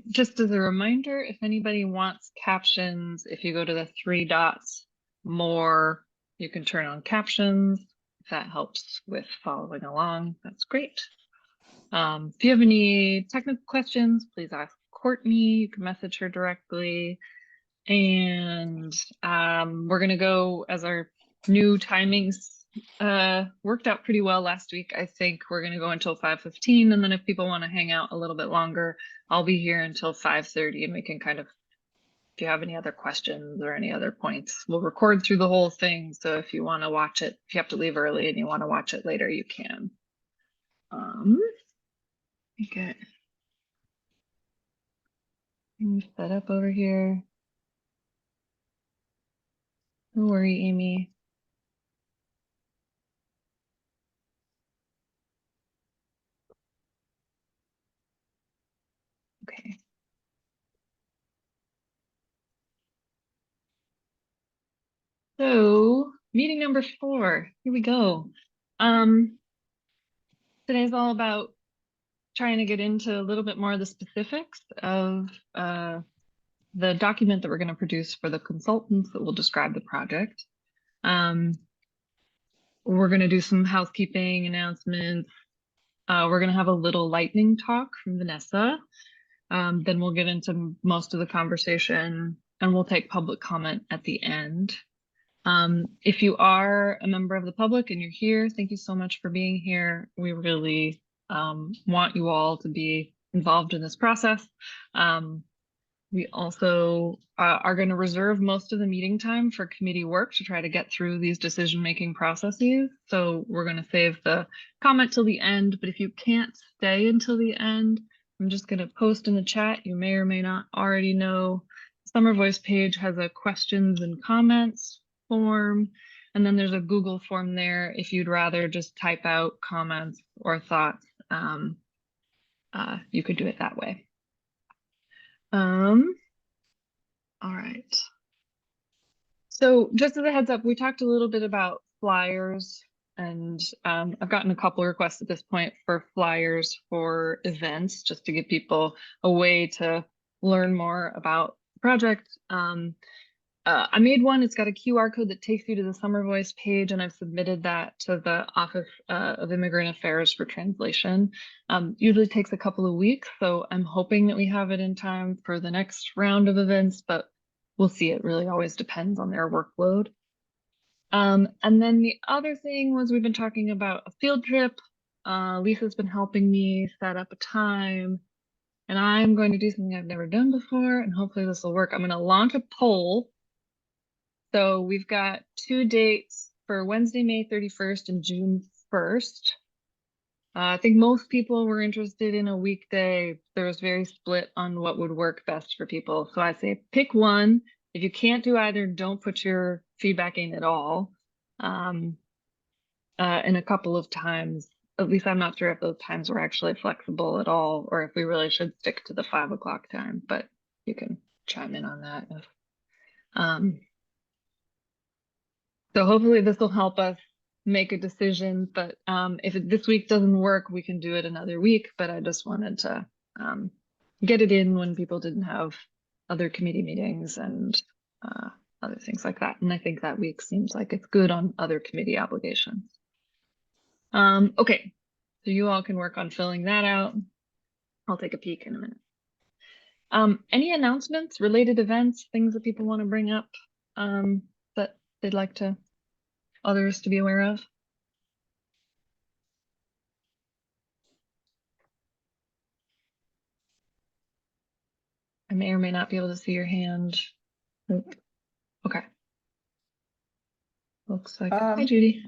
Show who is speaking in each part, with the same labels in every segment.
Speaker 1: Just as a reminder, if anybody wants captions, if you go to the three dots more, you can turn on captions. If that helps with following along, that's great. If you have any technical questions, please ask Courtney. You can message her directly. And we're going to go as our new timings worked out pretty well last week. I think we're going to go until 5:15, and then if people want to hang out a little bit longer, I'll be here until 5:30, and we can kind of, if you have any other questions or any other points, we'll record through the whole thing. So if you want to watch it, if you have to leave early and you want to watch it later, you can. Okay. Set up over here. Don't worry, Amy. Okay. So meeting number 4, here we go. Today's all about trying to get into a little bit more of the specifics of the document that we're going to produce for the consultants that will describe the project. We're going to do some housekeeping announcements. We're going to have a little lightning talk from Vanessa. Then we'll get into most of the conversation and we'll take public comment at the end. If you are a member of the public and you're here, thank you so much for being here. We really want you all to be involved in this process. We also are going to reserve most of the meeting time for committee work to try to get through these decision-making processes. So we're going to save the comment till the end, but if you can't stay until the end, I'm just going to post in the chat. You may or may not already know, the Summer Voice page has a questions and comments form, and then there's a Google form there if you'd rather just type out comments or thoughts. You could do it that way. All right. So just as a heads up, we talked a little bit about flyers, and I've gotten a couple requests at this point for flyers for events, just to give people a way to learn more about the project. I made one. It's got a QR code that takes you to the Summer Voice page, and I've submitted that to the Office of Immigrant Affairs for translation. Usually takes a couple of weeks, so I'm hoping that we have it in time for the next round of events, but we'll see. It really always depends on their workload. And then the other thing was we've been talking about a field trip. Lisa's been helping me set up a time, and I'm going to do something I've never done before, and hopefully this will work. I'm going to launch a poll. So we've got 2 dates for Wednesday, May 31st and June 1st. I think most people were interested in a weekday. There was very split on what would work best for people. So I say pick one. If you can't do either, don't put your feedback in at all. And a couple of times, at least I'm not sure if those times were actually flexible at all, or if we really should stick to the 5 o'clock time, but you can chime in on that. So hopefully this will help us make a decision, but if this week doesn't work, we can do it another week. But I just wanted to get it in when people didn't have other committee meetings and other things like that. And I think that week seems like it's good on other committee obligations. Okay, so you all can work on filling that out. I'll take a peek in a minute. Any announcements, related events, things that people want to bring up that they'd like to others to be aware of? I may or may not be able to see your hand. Okay. Looks like, hi, Judy.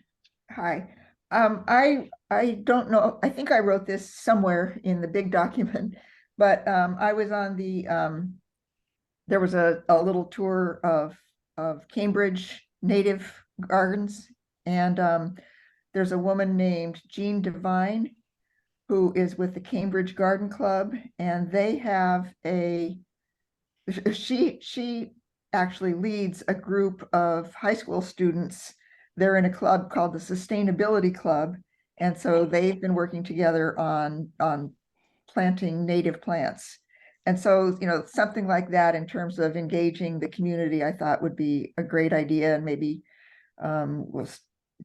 Speaker 2: Hi. I don't know. I think I wrote this somewhere in the big document, but I was on the there was a little tour of Cambridge native gardens, and there's a woman named Jean Devine who is with the Cambridge Garden Club, and they have she actually leads a group of high school students. They're in a club called the Sustainability Club, and so they've been working together on planting native plants. And so, something like that in terms of engaging the community, I thought would be a great idea. And maybe we'll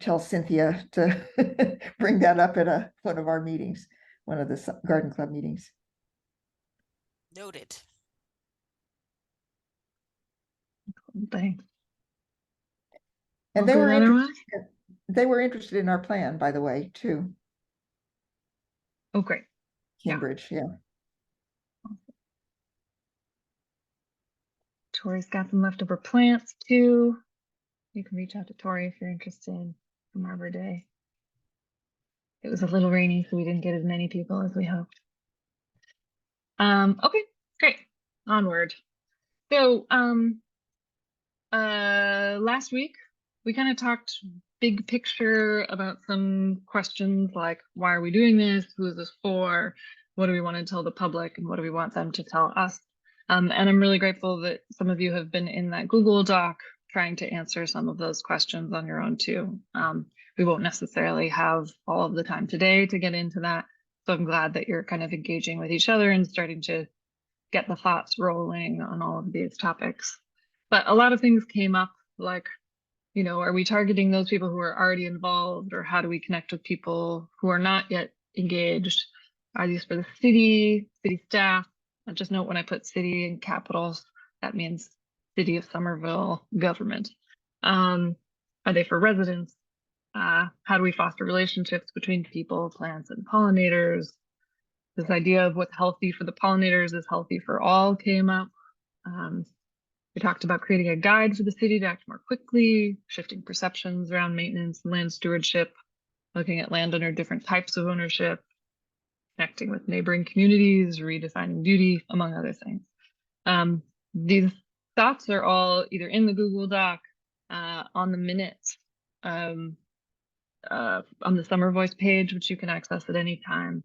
Speaker 2: tell Cynthia to bring that up at one of our meetings, one of the garden club meetings.
Speaker 3: Noted.
Speaker 1: Thanks.
Speaker 2: And
Speaker 1: I'll do that anyway.
Speaker 2: they were interested in our plan, by the way, too.
Speaker 1: Oh, great.
Speaker 2: Cambridge, yeah.
Speaker 1: Tori's got some leftover plants too. You can reach out to Tori if you're interested from Arbor Day. It was a little rainy, so we didn't get as many people as we hoped. Okay, great. Onward. So, last week we kind of talked big picture about some questions like, why are we doing this? Who is this for? What do we want to tell the public, and what do we want them to tell us? And I'm really grateful that some of you have been in that Google Doc trying to answer some of those questions on your own too. We won't necessarily have all of the time today to get into that. So I'm glad that you're kind of engaging with each other and starting to get the thoughts rolling on all of these topics. But a lot of things came up like, are we targeting those people who are already involved, or how do we connect with people who are not yet engaged? Are these for the city staff? And just note when I put city in capitals, that means City of Somerville government. Are they for residents? How do we foster relationships between people, plants, and pollinators? This idea of what's healthy for the pollinators is healthy for all came up. We talked about creating a guide for the city to act more quickly, shifting perceptions around maintenance and land stewardship, looking at land under different types of ownership, connecting with neighboring communities, redefining duty, among other things. These thoughts are all either in the Google Doc, on the minutes, on the Summer Voice page, which you can access at any time.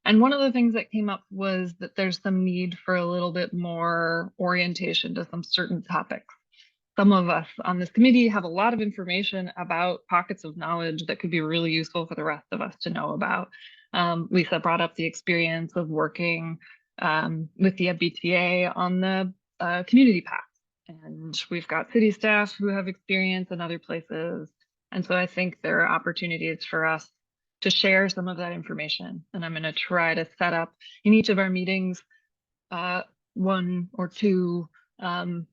Speaker 1: And one of the things that came up was that there's some need for a little bit more orientation to some certain topics. Some of us on this committee have a lot of information about pockets of knowledge that could be really useful for the rest of us to know about. Lisa brought up the experience of working with the MBTA on the community path. And we've got city staff who have experience in other places. And so I think there are opportunities for us to share some of that information. And I'm going to try to set up in each of our meetings 1 or 2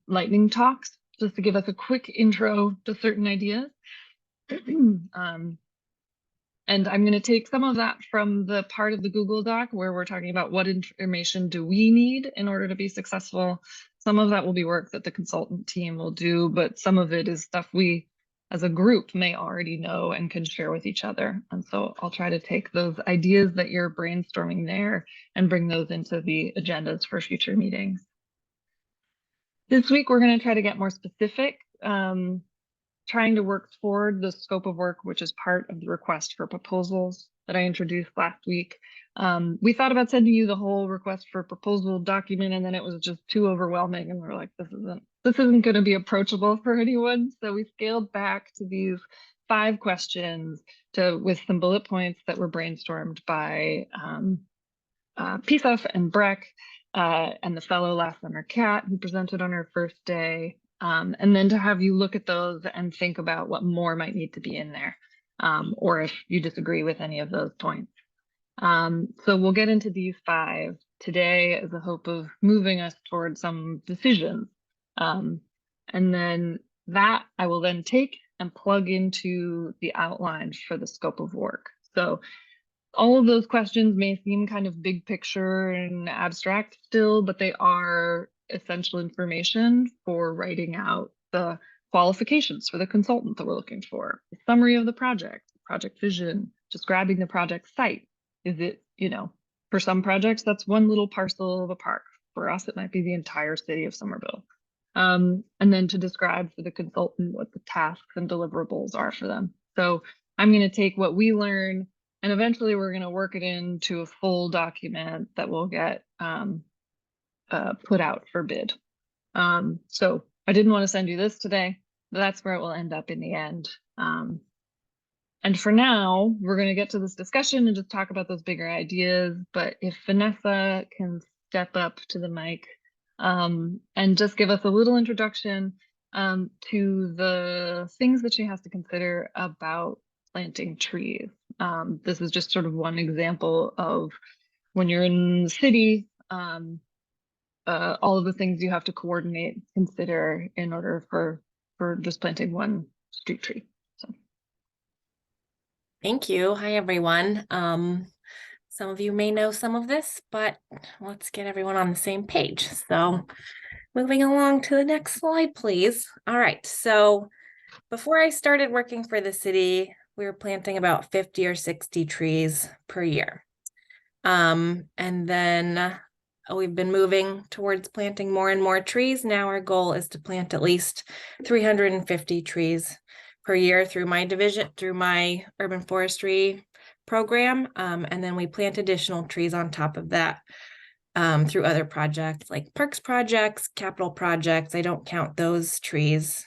Speaker 1: lightning talks, just to give us a quick intro to certain ideas. And I'm going to take some of that from the part of the Google Doc where we're talking about what information do we need in order to be successful. Some of that will be work that the consultant team will do, but some of it is stuff we as a group may already know and can share with each other. And so I'll try to take those ideas that you're brainstorming there and bring those into the agendas for future meetings. This week, we're going to try to get more specific, trying to work toward the scope of work, which is part of the request for proposals that I introduced last week. We thought about sending you the whole request for proposal document, and then it was just too overwhelming. And we're like, this isn't going to be approachable for anyone. So we scaled back to these 5 questions with some bullet points that were brainstormed by PSUF and Breck and the fellow last summer Kat, who presented on her first day. And then to have you look at those and think about what more might need to be in there, or if you disagree with any of those points. So we'll get into these 5 today as a hope of moving us towards some decisions. And then that I will then take and plug into the outline for the scope of work. So all of those questions may seem kind of big picture and abstract still, but they are essential information for writing out the qualifications for the consultant that we're looking for, the summary of the project vision, describing the project site. Is it, for some projects, that's one little parcel of a park. For us, it might be the entire city of Somerville. And then to describe for the consultant what the tasks and deliverables are for them. So I'm going to take what we learn, and eventually we're going to work it into a full document that will get put out for bid. So I didn't want to send you this today, but that's where it will end up in the end. And for now, we're going to get to this discussion and just talk about those bigger ideas. But if Vanessa can step up to the mic and just give us a little introduction to the things that she has to consider about planting trees. This is just sort of one example of when you're in the city, all of the things you have to coordinate, consider in order for just planting one street tree. So.
Speaker 3: Thank you. Hi, everyone. Some of you may know some of this, but let's get everyone on the same page. So moving along to the next slide, please. All right. So before I started working for the city, we were planting about 50 or 60 trees per year. And then we've been moving towards planting more and more trees. Now our goal is to plant at least 350 trees per year through my division, through my urban forestry program. And then we plant additional trees on top of that through other projects like parks projects, capital projects. I don't count those trees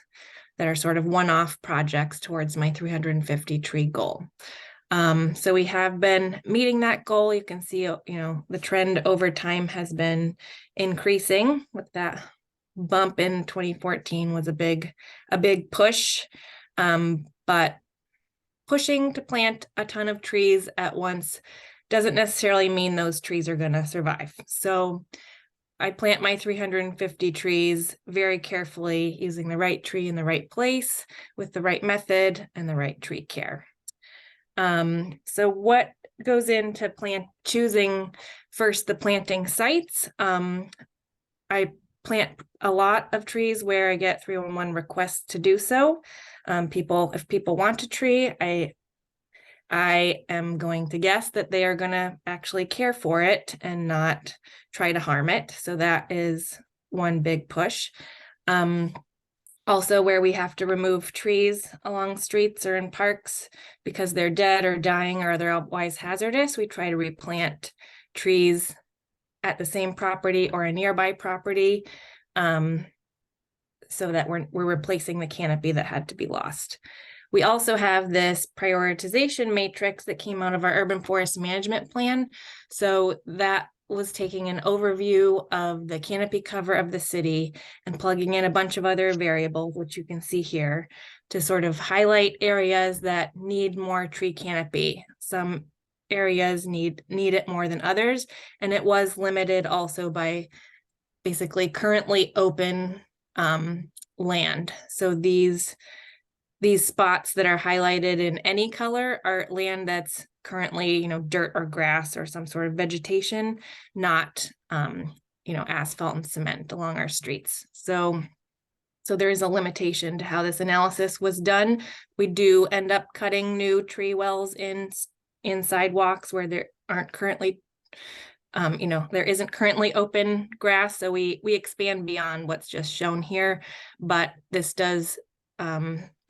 Speaker 3: that are sort of one-off projects towards my 350 tree goal. So we have been meeting that goal. You can see, the trend over time has been increasing. With that bump in 2014 was a big push. But pushing to plant a ton of trees at once doesn't necessarily mean those trees are going to survive. So I plant my 350 trees very carefully, using the right tree in the right place with the right method and the right tree care. So what goes into choosing first the planting sites? I plant a lot of trees where I get 311 requests to do so. If people want a tree, I am going to guess that they are going to actually care for it and not try to harm it. So that is one big push. Also, where we have to remove trees along streets or in parks because they're dead or dying or otherwise hazardous, we try to replant trees at the same property or a nearby property so that we're replacing the canopy that had to be lost. We also have this prioritization matrix that came out of our urban forest management plan. So that was taking an overview of the canopy cover of the city and plugging in a bunch of other variables, which you can see here, to sort of highlight areas that need more tree canopy. Some areas need it more than others, and it was limited also by basically currently open land. So these spots that are highlighted in any color are land that's currently, dirt or grass or some sort of vegetation, not, asphalt and cement along our streets. So there is a limitation to how this analysis was done. We do end up cutting new tree wells in sidewalks where there aren't currently, there isn't currently open grass. So we expand beyond what's just shown here, but this does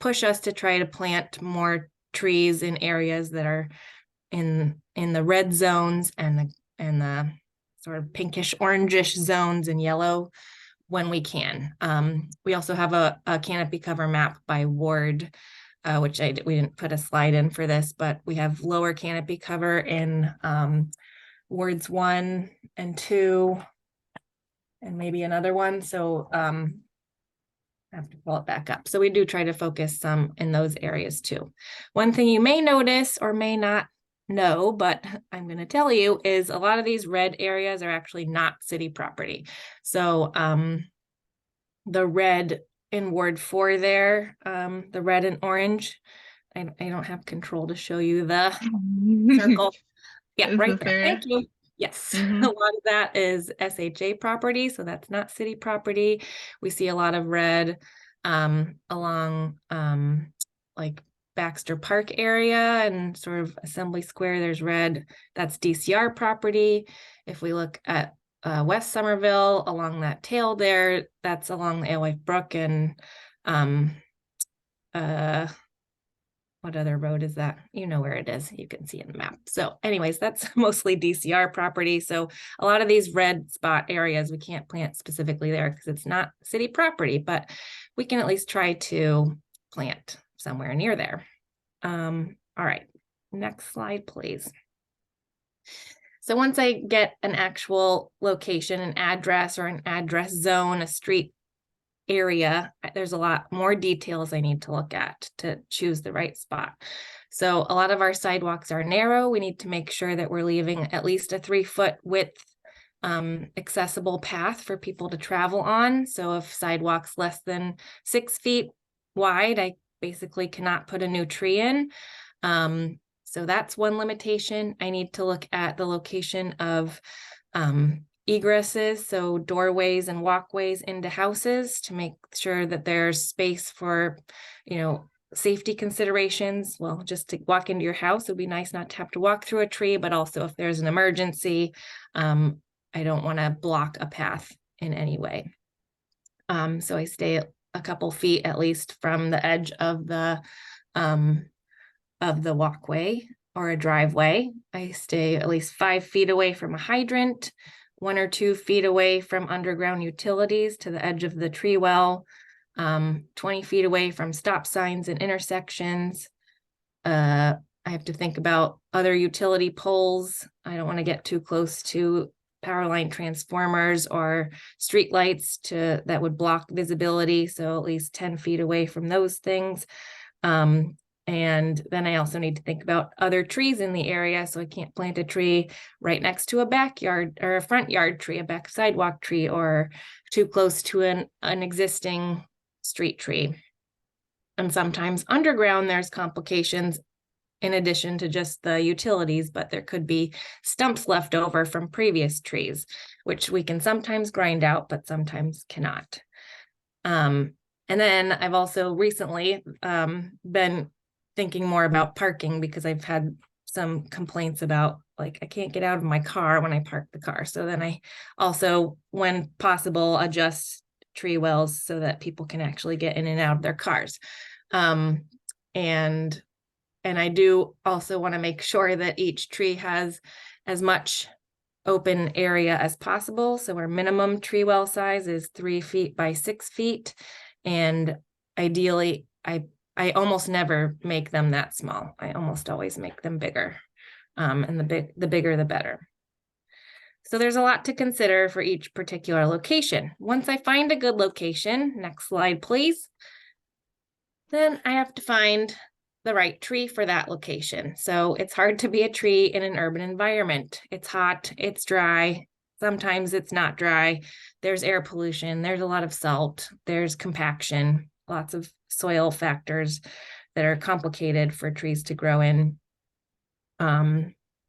Speaker 3: push us to try to plant more trees in areas that are in the red zones and the sort of pinkish orangish zones and yellow when we can. We also have a canopy cover map by ward, which we didn't put a slide in for this, but we have lower canopy cover in wards 1 and 2 and maybe another one. So I have to pull it back up. So we do try to focus some in those areas too. One thing you may notice or may not know, but I'm going to tell you, is a lot of these red areas are actually not city property. So the red in Ward 4 there, the red and orange, I don't have control to show you the circle. Yeah, right there. Thank you. Yes, a lot of that is SHA property, so that's not city property. We see a lot of red along like Baxter Park area and sort of Assembly Square. There's red. That's DCR property. If we look at West Somerville along that tail there, that's along the Alewife Brook and what other road is that? You know where it is. You can see in the map. So anyways, that's mostly DCR property. So a lot of these red spot areas, we can't plant specifically there because it's not city property, but we can at least try to plant somewhere near there. All right, next slide, please. So once I get an actual location, an address or an address zone, a street area, there's a lot more details I need to look at to choose the right spot. So a lot of our sidewalks are narrow. We need to make sure that we're leaving at least a 3-foot width accessible path for people to travel on. So if sidewalks less than 6 feet wide, I basically cannot put a new tree in. So that's one limitation. I need to look at the location of egresses, so doorways and walkways into houses, to make sure that there's space for, safety considerations. Well, just to walk into your house, it would be nice not to have to walk through a tree, but also if there's an emergency, I don't want to block a path in any way. So I stay a couple feet at least from the edge of the walkway or a driveway. I stay at least 5 feet away from a hydrant, 1 or 2 feet away from underground utilities to the edge of the tree well, 20 feet away from stop signs and intersections. I have to think about other utility poles. I don't want to get too close to power line transformers or street lights that would block visibility. So at least 10 feet away from those things. And then I also need to think about other trees in the area. So I can't plant a tree right next to a backyard or a front yard tree, a back sidewalk tree, or too close to an existing street tree. And sometimes underground, there's complications in addition to just the utilities, but there could be stumps left over from previous trees, which we can sometimes grind out, but sometimes cannot. And then I've also recently been thinking more about parking, because I've had some complaints about, like, I can't get out of my car when I park the car. So then I also, when possible, adjust tree wells so that people can actually get in and out of their cars. And I do also want to make sure that each tree has as much open area as possible. So our minimum tree well size is 3 feet by 6 feet. And ideally, I almost never make them that small. I almost always make them bigger. And the bigger, the better. So there's a lot to consider for each particular location. Once I find a good location, next slide, please, then I have to find the right tree for that location. So it's hard to be a tree in an urban environment. It's hot, it's dry, sometimes it's not dry. There's air pollution, there's a lot of salt, there's compaction, lots of soil factors that are complicated for trees to grow in.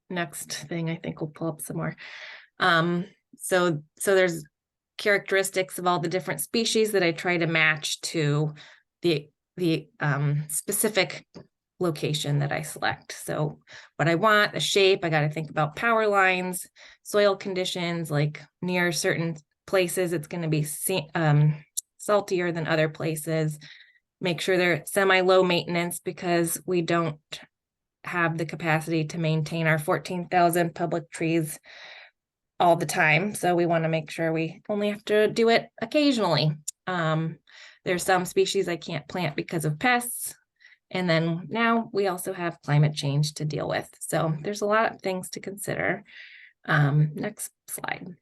Speaker 3: Next thing, I think we'll pull up some more. So there's characteristics of all the different species that I try to match to the specific location that I select. So what I want, the shape, I got to think about power lines, soil conditions, like near certain places, it's going to be saltier than other places. Make sure they're semi-low maintenance, because we don't have the capacity to maintain our 14,000 public trees all the time. So we want to make sure we only have to do it occasionally. There's some species I can't plant because of pests. And then now we also have climate change to deal with. So there's a lot of things to consider. Next slide.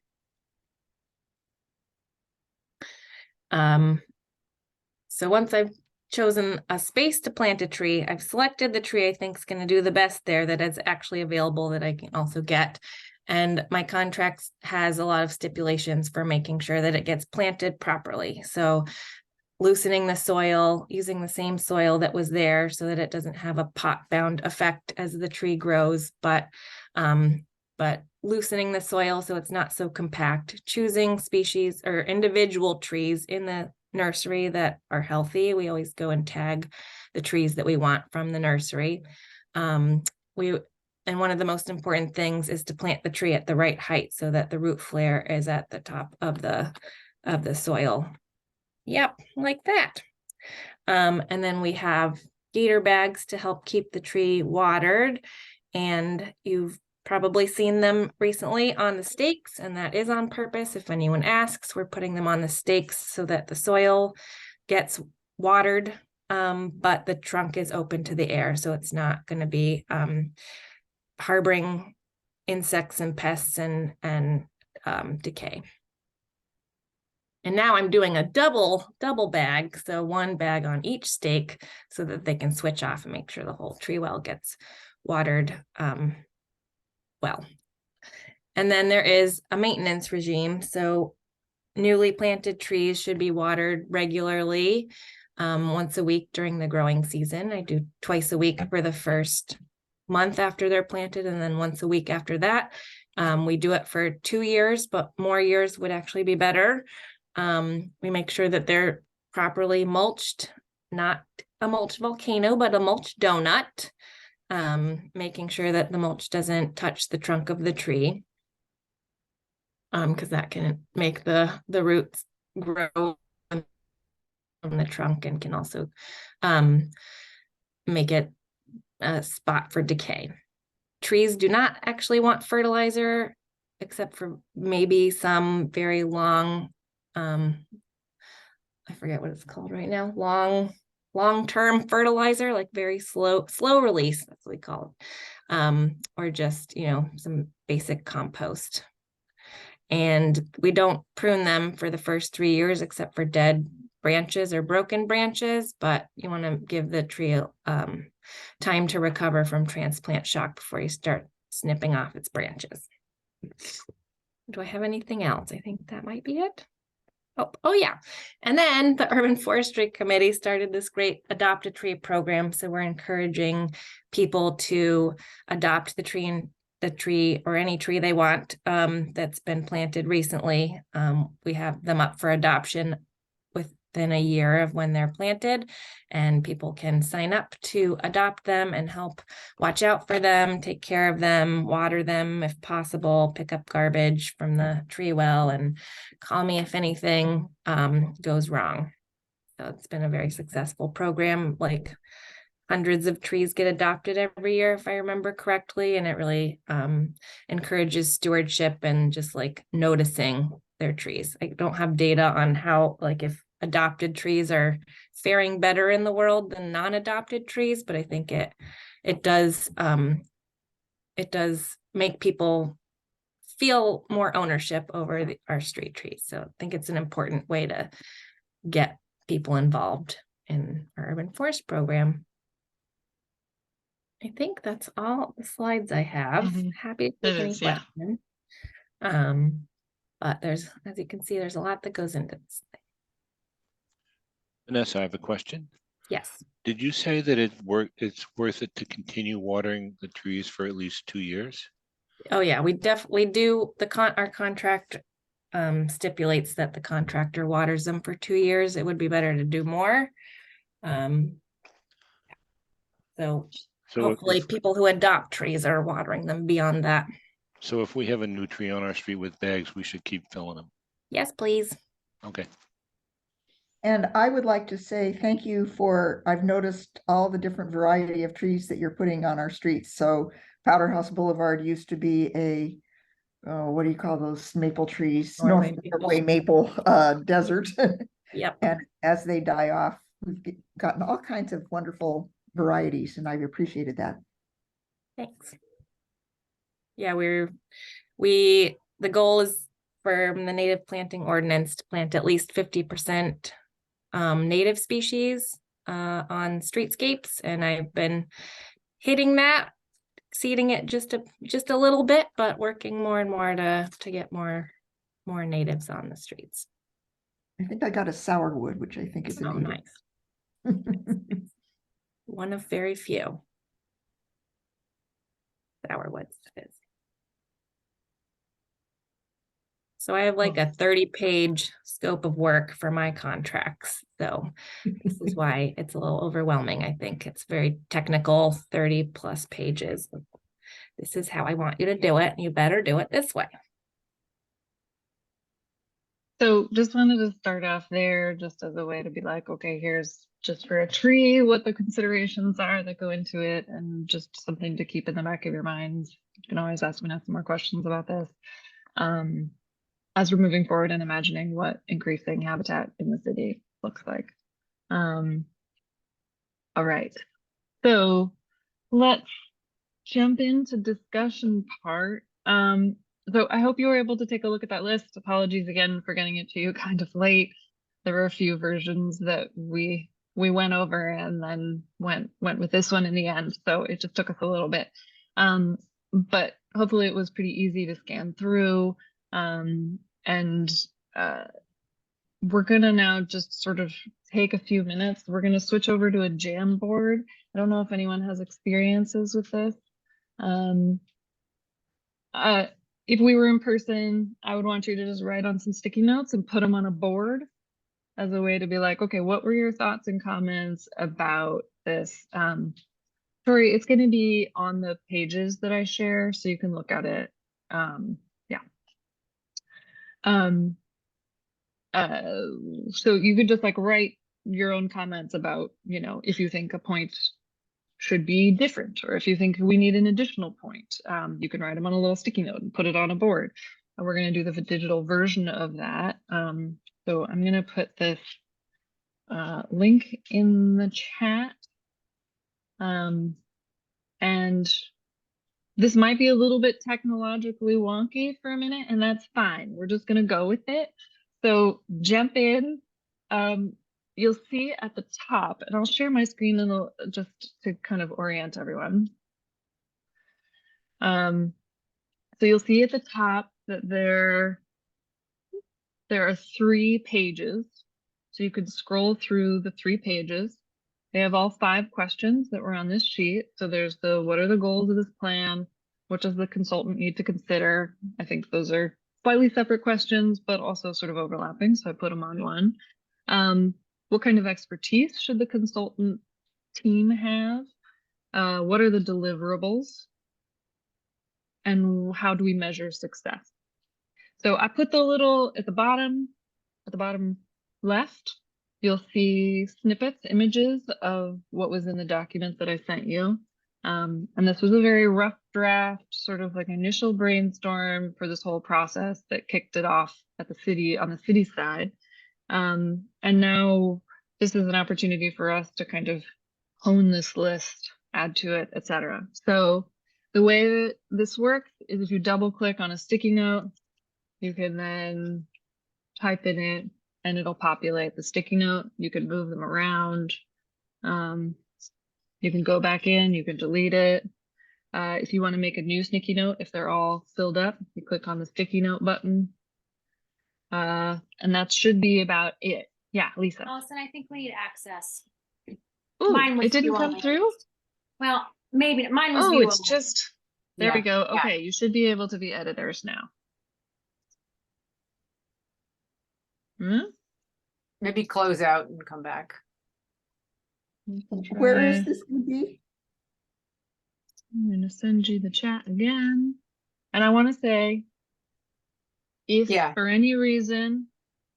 Speaker 3: So once I've chosen a space to plant a tree, I've selected the tree I think is going to do the best there, that is actually available, that I can also get. And my contract has a lot of stipulations for making sure that it gets planted properly. So loosening the soil, using the same soil that was there so that it doesn't have a pot bound effect as the tree grows, but loosening the soil so it's not so compact, choosing species or individual trees in the nursery that are healthy. We always go and tag the trees that we want from the nursery. And one of the most important things is to plant the tree at the right height so that the root flare is at the top of the soil. Yep, like that. And then we have gator bags to help keep the tree watered. And you've probably seen them recently on the stakes, and that is on purpose. If anyone asks, we're putting them on the stakes so that the soil gets watered but the trunk is open to the air, so it's not going to be harboring insects and pests and decay. And now I'm doing a double bag, so one bag on each stake so that they can switch off and make sure the whole tree well gets watered well. And then there is a maintenance regime. So newly planted trees should be watered regularly, once a week during the growing season. I do twice a week for the first month after they're planted, and then once a week after that. We do it for 2 years, but more years would actually be better. We make sure that they're properly mulched, not a mulch volcano, but a mulch donut, making sure that the mulch doesn't touch the trunk of the tree, because that can make the roots grow on the trunk and can also make it a spot for decay. Trees do not actually want fertilizer, except for maybe some very long, I forget what it's called right now, long-term fertilizer, like very slow release, that's what we call it, or just, some basic compost. And we don't prune them for the first 3 years, except for dead branches or broken branches, but you want to give the tree time to recover from transplant shock before you start snipping off its branches. Do I have anything else? I think that might be it. Oh yeah. And then the Urban Forestry Committee started this great Adopt a Tree program. So we're encouraging people to adopt the tree or any tree they want that's been planted recently. We have them up for adoption within a year of when they're planted, and people can sign up to adopt them and help watch out for them, take care of them, water them if possible, pick up garbage from the tree well, and call me if anything goes wrong. So it's been a very successful program. Like hundreds of trees get adopted every year, if I remember correctly, and it really encourages stewardship and just like noticing their trees. I don't have data on how, like, if adopted trees are faring better in the world than non-adopted trees, but I think it does make people feel more ownership over our street trees. So I think it's an important way to get people involved in our urban forest program. I think that's all the slides I have. Happy to take any questions. But there's, as you can see, there's a lot that goes into this thing.
Speaker 4: Vanessa, I have a question.
Speaker 3: Yes.
Speaker 4: Did you say that it's worth it to continue watering the trees for at least 2 years?
Speaker 3: Oh yeah, we definitely do. Our contract stipulates that the contractor waters them for 2 years. It would be better to do more. So hopefully people who adopt trees are watering them beyond that.
Speaker 4: So if we have a new tree on our street with bags, we should keep filling them.
Speaker 3: Yes, please.
Speaker 4: Okay.
Speaker 2: And I would like to say thank you I've noticed all the different variety of trees that you're putting on our streets. So Powderhouse Boulevard used to be what do you call those maple trees? Norway maple desert.
Speaker 3: Yep.
Speaker 2: And as they die off, we've gotten all kinds of wonderful varieties, and I've appreciated that.
Speaker 3: Thanks. Yeah, the goal is for the native planting ordinance to plant at least 50% native species on streetscapes, and I've been hitting that, exceeding it just a little bit, but working more and more to get more natives on the streets.
Speaker 2: I think I got a sourwood, which I think is a native.
Speaker 3: Nice. One of very few sourwoods is. So I have like a 30-page scope of work for my contracts. So this is why it's a little overwhelming. I think it's very technical, 30+ pages. This is how I want you to do it. You better do it this way.
Speaker 1: So just wanted to start off there just as a way to be like, okay, here's just for a tree, what the considerations are that go into it, and just something to keep in the back of your minds. You can always ask me now some more questions about this. As we're moving forward and imagining what increasing habitat in the city looks like. All right. So let's jump into discussion part. So I hope you were able to take a look at that list. Apologies again for getting it to you kind of late. There were a few versions that we went over and then went with this one in the end. So it just took us a little bit. But hopefully it was pretty easy to scan through. And we're gonna now just sort of take a few minutes. We're gonna switch over to a Jamboard. I don't know if anyone has experiences with this. Um, if we were in person, I would want you to just write on some sticky notes and put them on a board as a way to be like, okay, what were your thoughts and comments about this? Sorry, it's going to be on the pages that I share, so you can look at it. Yeah. So you could just like write your own comments about, you know, if you think a point should be different, or if you think we need an additional point, you can write them on a little sticky note and put it on a board. And we're going to do the digital version of that. So I'm going to put this link in the chat. And this might be a little bit technologically wonky for a minute, and that's fine. We're just going to go with it. So jump in. You'll see at the top, and I'll share my screen and just to kind of orient everyone. So you'll see at the top that there are 3 pages. So you could scroll through the 3 pages. They have all 5 questions that were on this sheet. So there's the, what are the goals of this plan? What does the consultant need to consider? I think those are slightly separate questions, but also sort of overlapping. So I put them on one. What kind of expertise should the consultant team have? What are the deliverables? And how do we measure success? So I put the little at the bottom left, you'll see snippets, images of what was in the document that I sent you. And this was a very rough draft, sort of like initial brainstorm for this whole process that kicked it off at the city, on the city side. And now this is an opportunity for us to kind of hone this list, add to it, etc. So the way that this works is if you double click on a sticky note, you can then type in it and it'll populate the sticky note. You can move them around. You can go back in, you can delete it. If you want to make a new sticky note, if they're all filled up, you click on the sticky note button. And that should be about it. Yeah, Lisa.
Speaker 5: Allison, I think we need access.
Speaker 1: Ooh,
Speaker 5: Mine was
Speaker 1: it didn't
Speaker 5: view
Speaker 1: come
Speaker 5: only.
Speaker 1: through?
Speaker 5: Well, maybe mine was
Speaker 1: Oh,
Speaker 5: view
Speaker 1: it's
Speaker 5: only.
Speaker 1: just, there we
Speaker 5: Yeah,
Speaker 1: go.
Speaker 5: yeah.
Speaker 1: Okay, you should be able to be editors now.
Speaker 6: Maybe close out and come back.
Speaker 2: Where is this gonna be?
Speaker 1: I'm going to send you the chat again. And I want to say, if
Speaker 6: Yeah.
Speaker 1: for any reason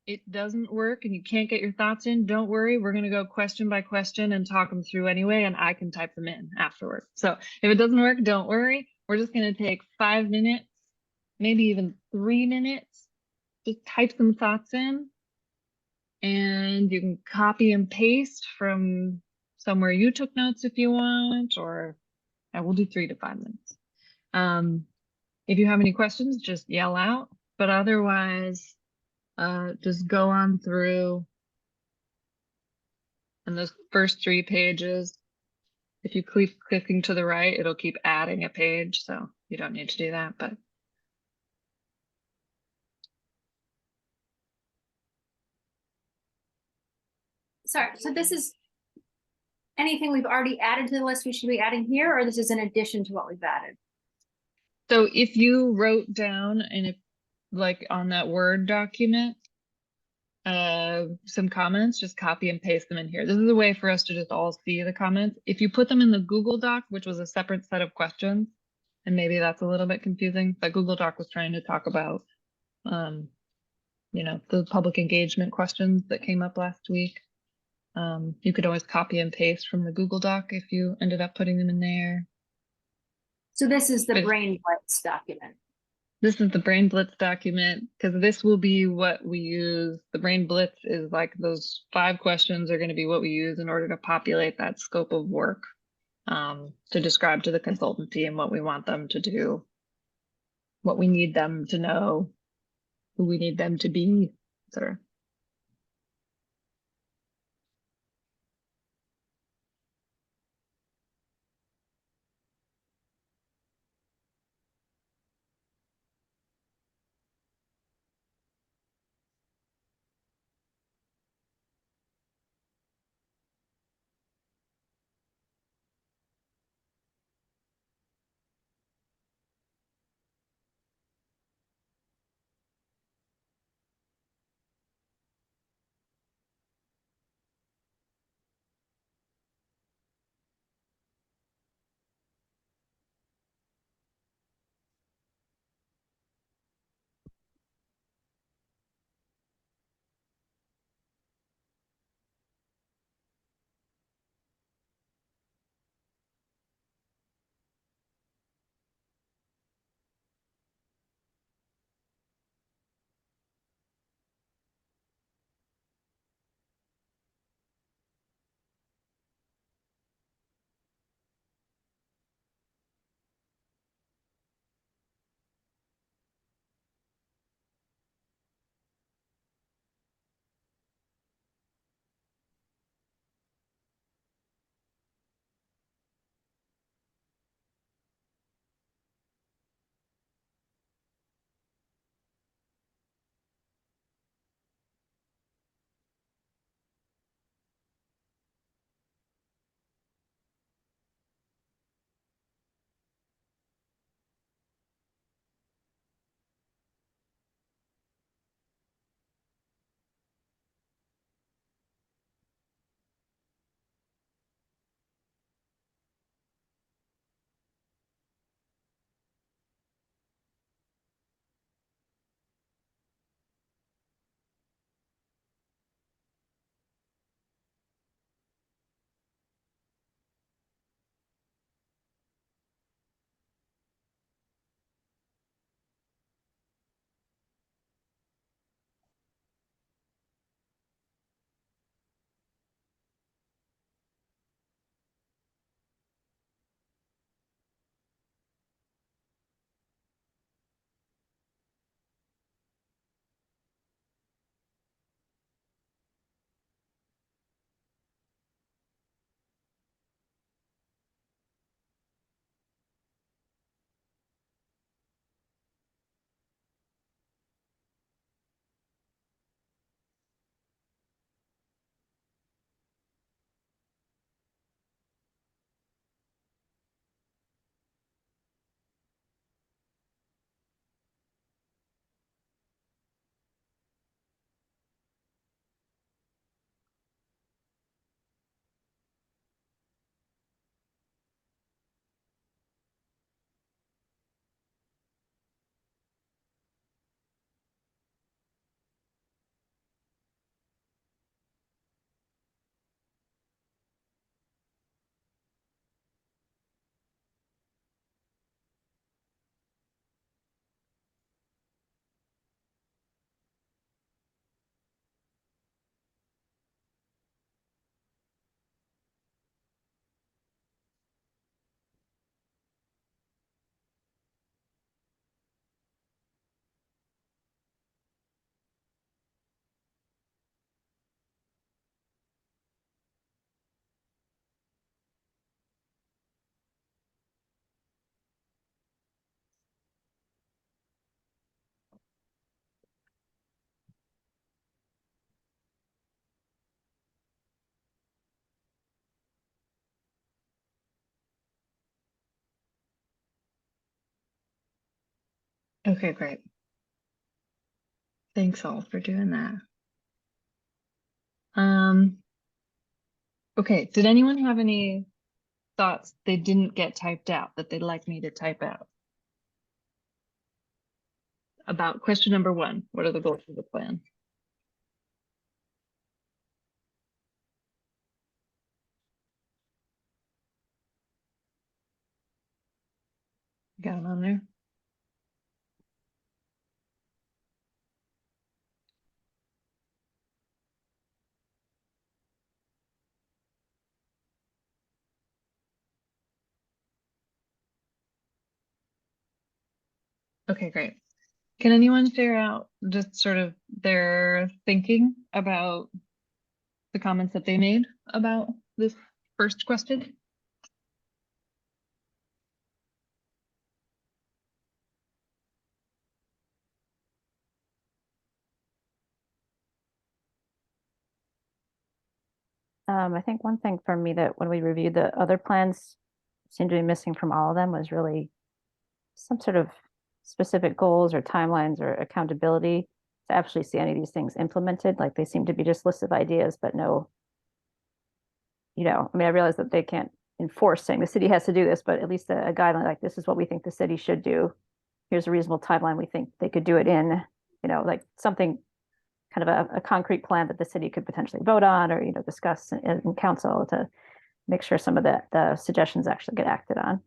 Speaker 1: it doesn't work and you can't get your thoughts in, don't worry. We're going to go question by question and talk them through anyway, and I can type them in afterwards. So if it doesn't work, don't worry. We're just going to take 5 minutes, maybe even 3 minutes. Just type some thoughts in, and you can copy and paste from somewhere you took notes if you want, or I will do 3 to 5 minutes. If you have any questions, just yell out, but otherwise, just go on through. And those first 3 pages, if you keep clicking to the right, it'll keep adding a page. So you don't need to do that, but.
Speaker 5: Sorry, so this is anything we've already added to the list we should be adding here, or this is in addition to what we've added?
Speaker 1: So if you wrote down and if like on that Word document, some comments, just copy and paste them in here. This is a way for us to just all see the comments. If you put them in the Google Doc, which was a separate set of questions, and maybe that's a little bit confusing, but Google Doc was trying to talk about, you know, the public engagement questions that came up last week. You could always copy and paste from the Google Doc if you ended up putting them in there.
Speaker 5: So this is the
Speaker 1: But-
Speaker 5: brain blitz document.
Speaker 1: This is the Brain Blitz document because this will be what we use. The Brain Blitz is like those 5 questions are going to be what we use in order to populate that scope of work, to describe to the consultancy and what we want them to do, what we need them to know, who we need them to be, etc. Okay, great. Thanks all for doing that. Okay, did anyone have any thoughts they didn't get typed out that they'd like me to type out? About question number 1, what are the goals of the plan? Got it on there? Okay, great. Can anyone share out just sort of their thinking about the comments that they made about this first question?
Speaker 7: I think one thing for me that when we reviewed the other plans seemed to be missing from all of them was really some sort of specific goals or timelines or accountability to actually see any of these things implemented. Like they seem to be just lists of ideas, but no, I mean, I realize that they can't enforce saying the city has to do this, but at least a guideline like this is what we think the city should do. Here's a reasonable timeline we think they could do it in, like something kind of a concrete plan that the city could potentially vote on or, discuss in council to make sure some of the suggestions actually get acted on.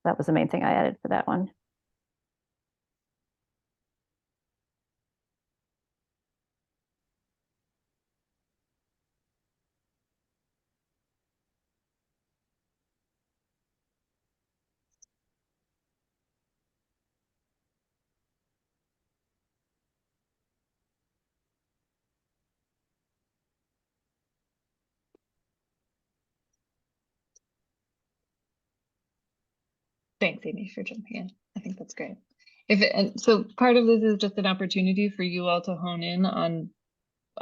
Speaker 7: That was the main thing I added for that one.
Speaker 1: Thanks, Amy, for jumping in. I think that's great. And so part of this is just an opportunity for you all to hone in on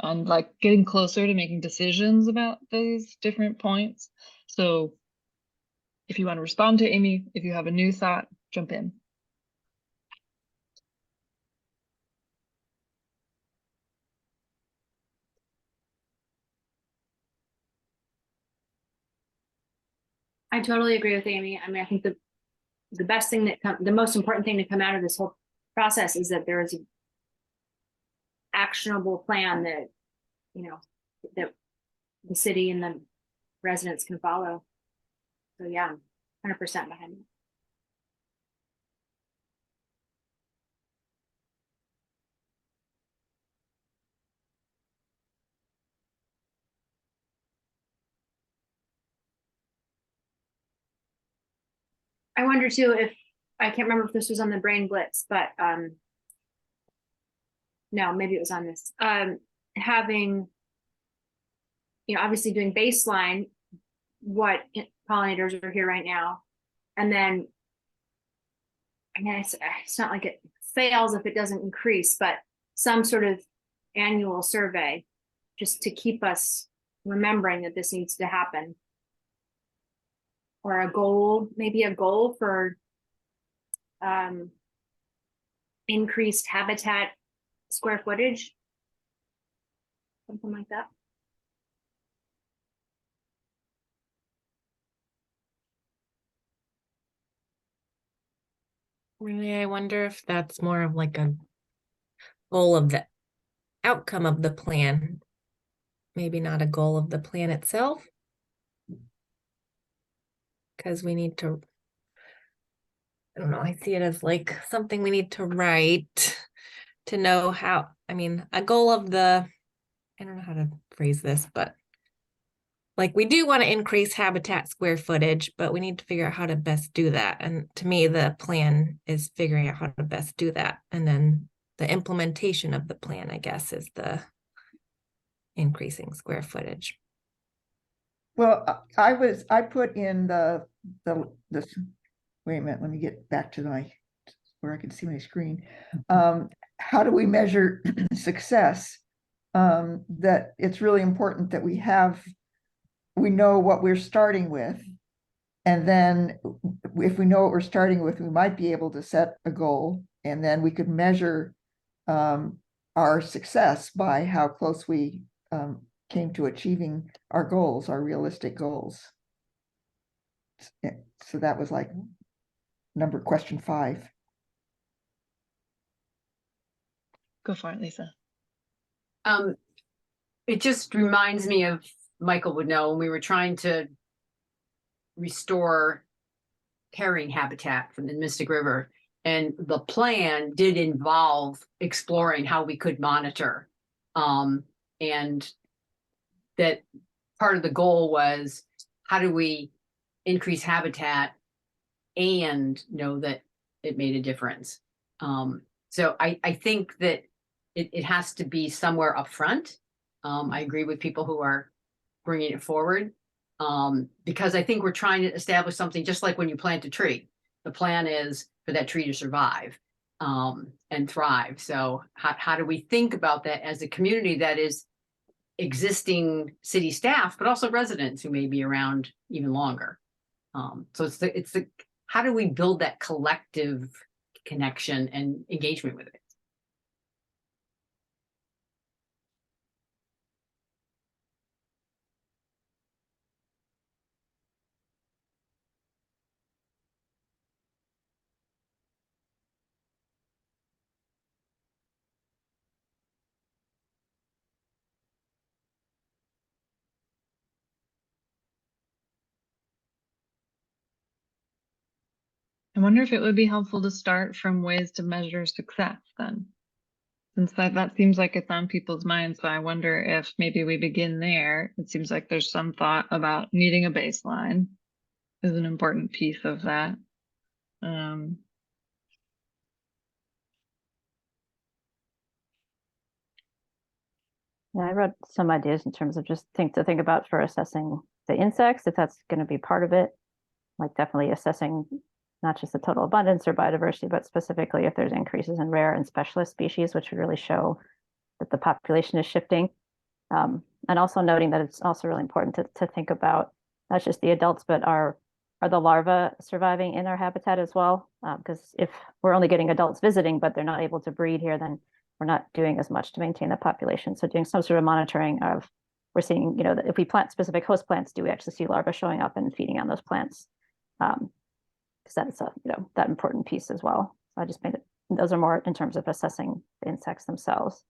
Speaker 1: like getting closer to making decisions about these different points. So if you want to respond to Amy, if you have a new thought, jump in.
Speaker 5: I totally agree with Amy. I mean, I think the best thing the most important thing to come out of this whole process is that there is an actionable plan that, that the city and the residents can follow. So yeah, 100% behind it. I wonder too if I can't remember if this was on the brain blitz, but no, maybe it was on this. Having, obviously doing baseline, what pollinators are here right now, and then I mean it's not like it fails if it doesn't increase, but some sort of annual survey just to keep us remembering that this needs to happen. Or a goal, maybe a goal for increased habitat square footage, something like that.
Speaker 3: Really, I wonder if that's more of like a goal of the outcome of the plan, maybe not a goal of the plan itself. Because we need to, I don't know, I see it as like something we need to write to know how, I mean, a goal of the, I don't know how to phrase this, but like we do want to increase habitat square footage, but we need to figure out how to best do that. And to me, the plan is figuring out how to best do that. And then the implementation of the plan, I guess, is the increasing square footage.
Speaker 2: Well, I put in this, wait a minute, let me get back to where I can see my screen. How do we measure success? That it's really important that we know what we're starting with. And then if we know what we're starting with, we might be able to set a goal, and then we could measure our success by how close we came to achieving our goals, our realistic goals. So that was like question 5.
Speaker 1: Go for it, Lisa.
Speaker 6: It just reminds me of, Michael would know, when we were trying to restore herring habitat from the Mystic River, and the plan did involve exploring how we could monitor, and that part of the goal was how do we increase habitat and know that it made a difference. So I think that it has to be somewhere up front. I agree with people who are bringing it forward. Because I think we're trying to establish something just like when you plant a tree. The plan is for that tree to survive and thrive. So how do we think about that as a community that is existing city staff, but also residents who may be around even longer? So it's the how do we build that collective connection and engagement with it?
Speaker 1: I wonder if it would be helpful to start from ways to measure success then. Since that seems like it's on people's minds, so I wonder if maybe we begin there. It seems like there's some thought about needing a baseline is an important piece of that.
Speaker 7: Yeah, I wrote some ideas in terms of just to think about for assessing the insects, if that's going to be part of it. Like definitely assessing not just the total abundance or biodiversity, but specifically if there's increases in rare and specialist species, which would really show that the population is shifting. And also noting that it's also really important to think about not just the adults, but are the larvae surviving in our habitat as well? Because if we're only getting adults visiting, but they're not able to breed here, then we're not doing as much to maintain the population. So doing some sort of monitoring of, we're seeing, that if we plant specific host plants, do we actually see larvae showing up and feeding on those plants? Because that's a, that important piece as well. So I just made it, those are more in terms of assessing the insects themselves.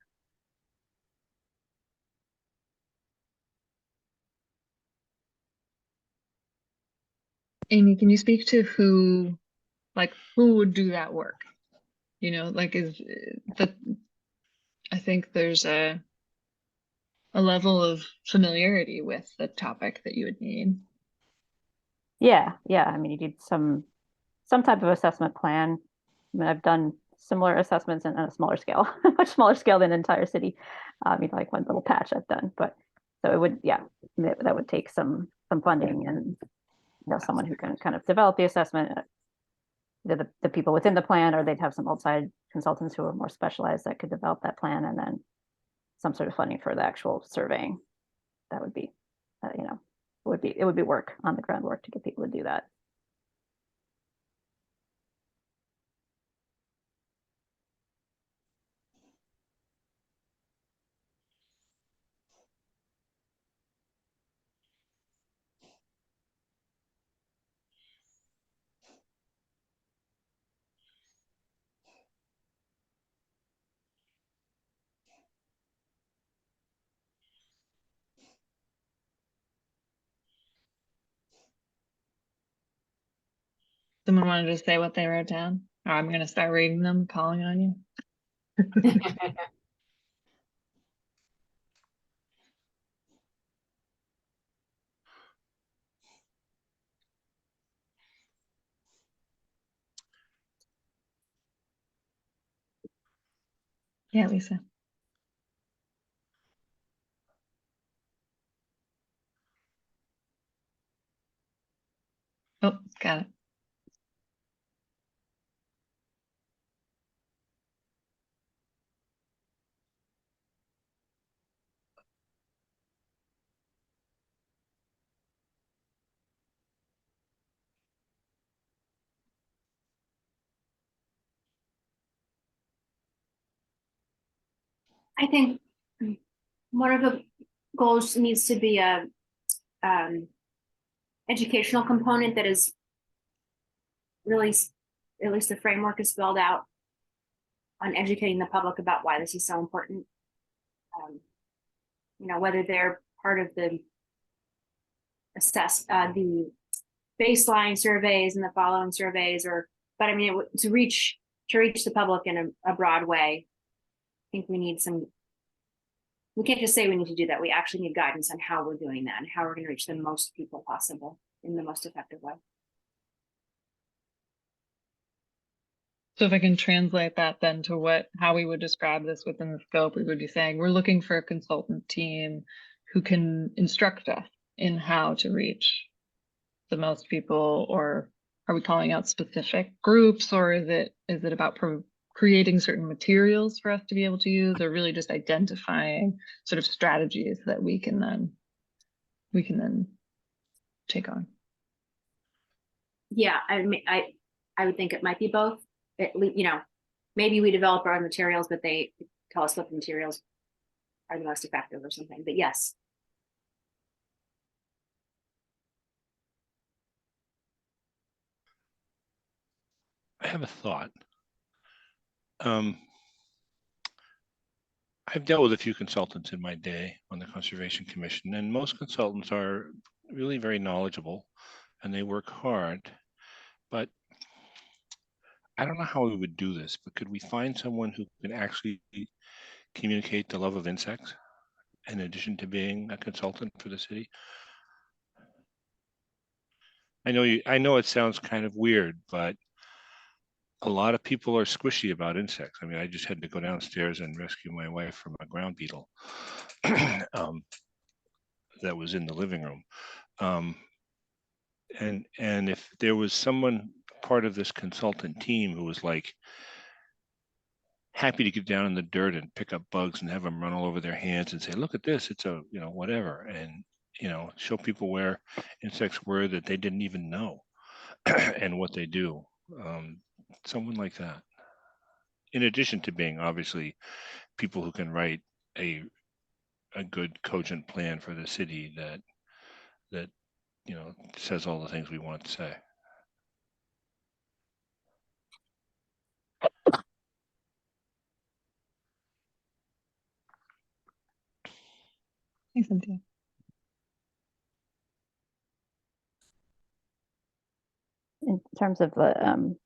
Speaker 1: Amy, can you speak to who would do that work? Is that, I think there's a level of familiarity with the topic that you would need.
Speaker 7: Yeah. I mean, you need some type of assessment plan. I mean, I've done similar assessments on a smaller scale, much smaller scale than an entire city. Like one little patch I've done, but so it would, that would take some funding and someone who can kind of develop the assessment, the people within the plan, or they'd have some outside consultants who are more specialized that could develop that plan, and then some sort of funding for the actual surveying. That would be, it would be work on the groundwork to get people to do that.
Speaker 1: Someone wanted to say what they wrote down? Or I'm going to start reading them, calling on you. Yeah, Lisa. Oh, got it.
Speaker 5: I think one of the goals needs to be a educational component that is really, at least the framework is spelled out on educating the public about why this is so important. Whether they're part of the the baseline surveys and the following surveys, but I mean, to reach the public in a broad way, I think we need we can't just say we need to do that. We actually need guidance on how we're doing that and how we're going to reach the most people possible in the most effective way.
Speaker 1: So if I can translate that then to how we would describe this within the scope, we would be saying we're looking for a consultant team who can instruct us in how to reach the most people, or are we calling out specific groups, or is it about creating certain materials for us to be able to use, or really just identifying sort of strategies that we can then take on?
Speaker 5: Yeah, I mean, I would think it might be both. Maybe we develop our own materials, but they tell us what the materials are the most effective or something. But yes.
Speaker 4: I have a thought. I've dealt with a few consultants in my day on the Conservation Commission, and most consultants are really very knowledgeable and they work hard. But I don't know how we would do this, but could we find someone who can actually communicate the love of insects in addition to being a consultant for the city? I know it sounds kind of weird, but a lot of people are squishy about insects. I mean, I just had to go downstairs and rescue my wife from a ground beetle that was in the living room. And if there was someone part of this consultant team who was like happy to get down in the dirt and pick up bugs and have them run all over their hands and say, look at this, it's a, whatever. And, show people where insects were that they didn't even know and what they do. Someone like that. In addition to being obviously people who can write a good cogent plan for the city that says all the things we want to say.
Speaker 1: Thanks, Cynthia.
Speaker 7: In terms of the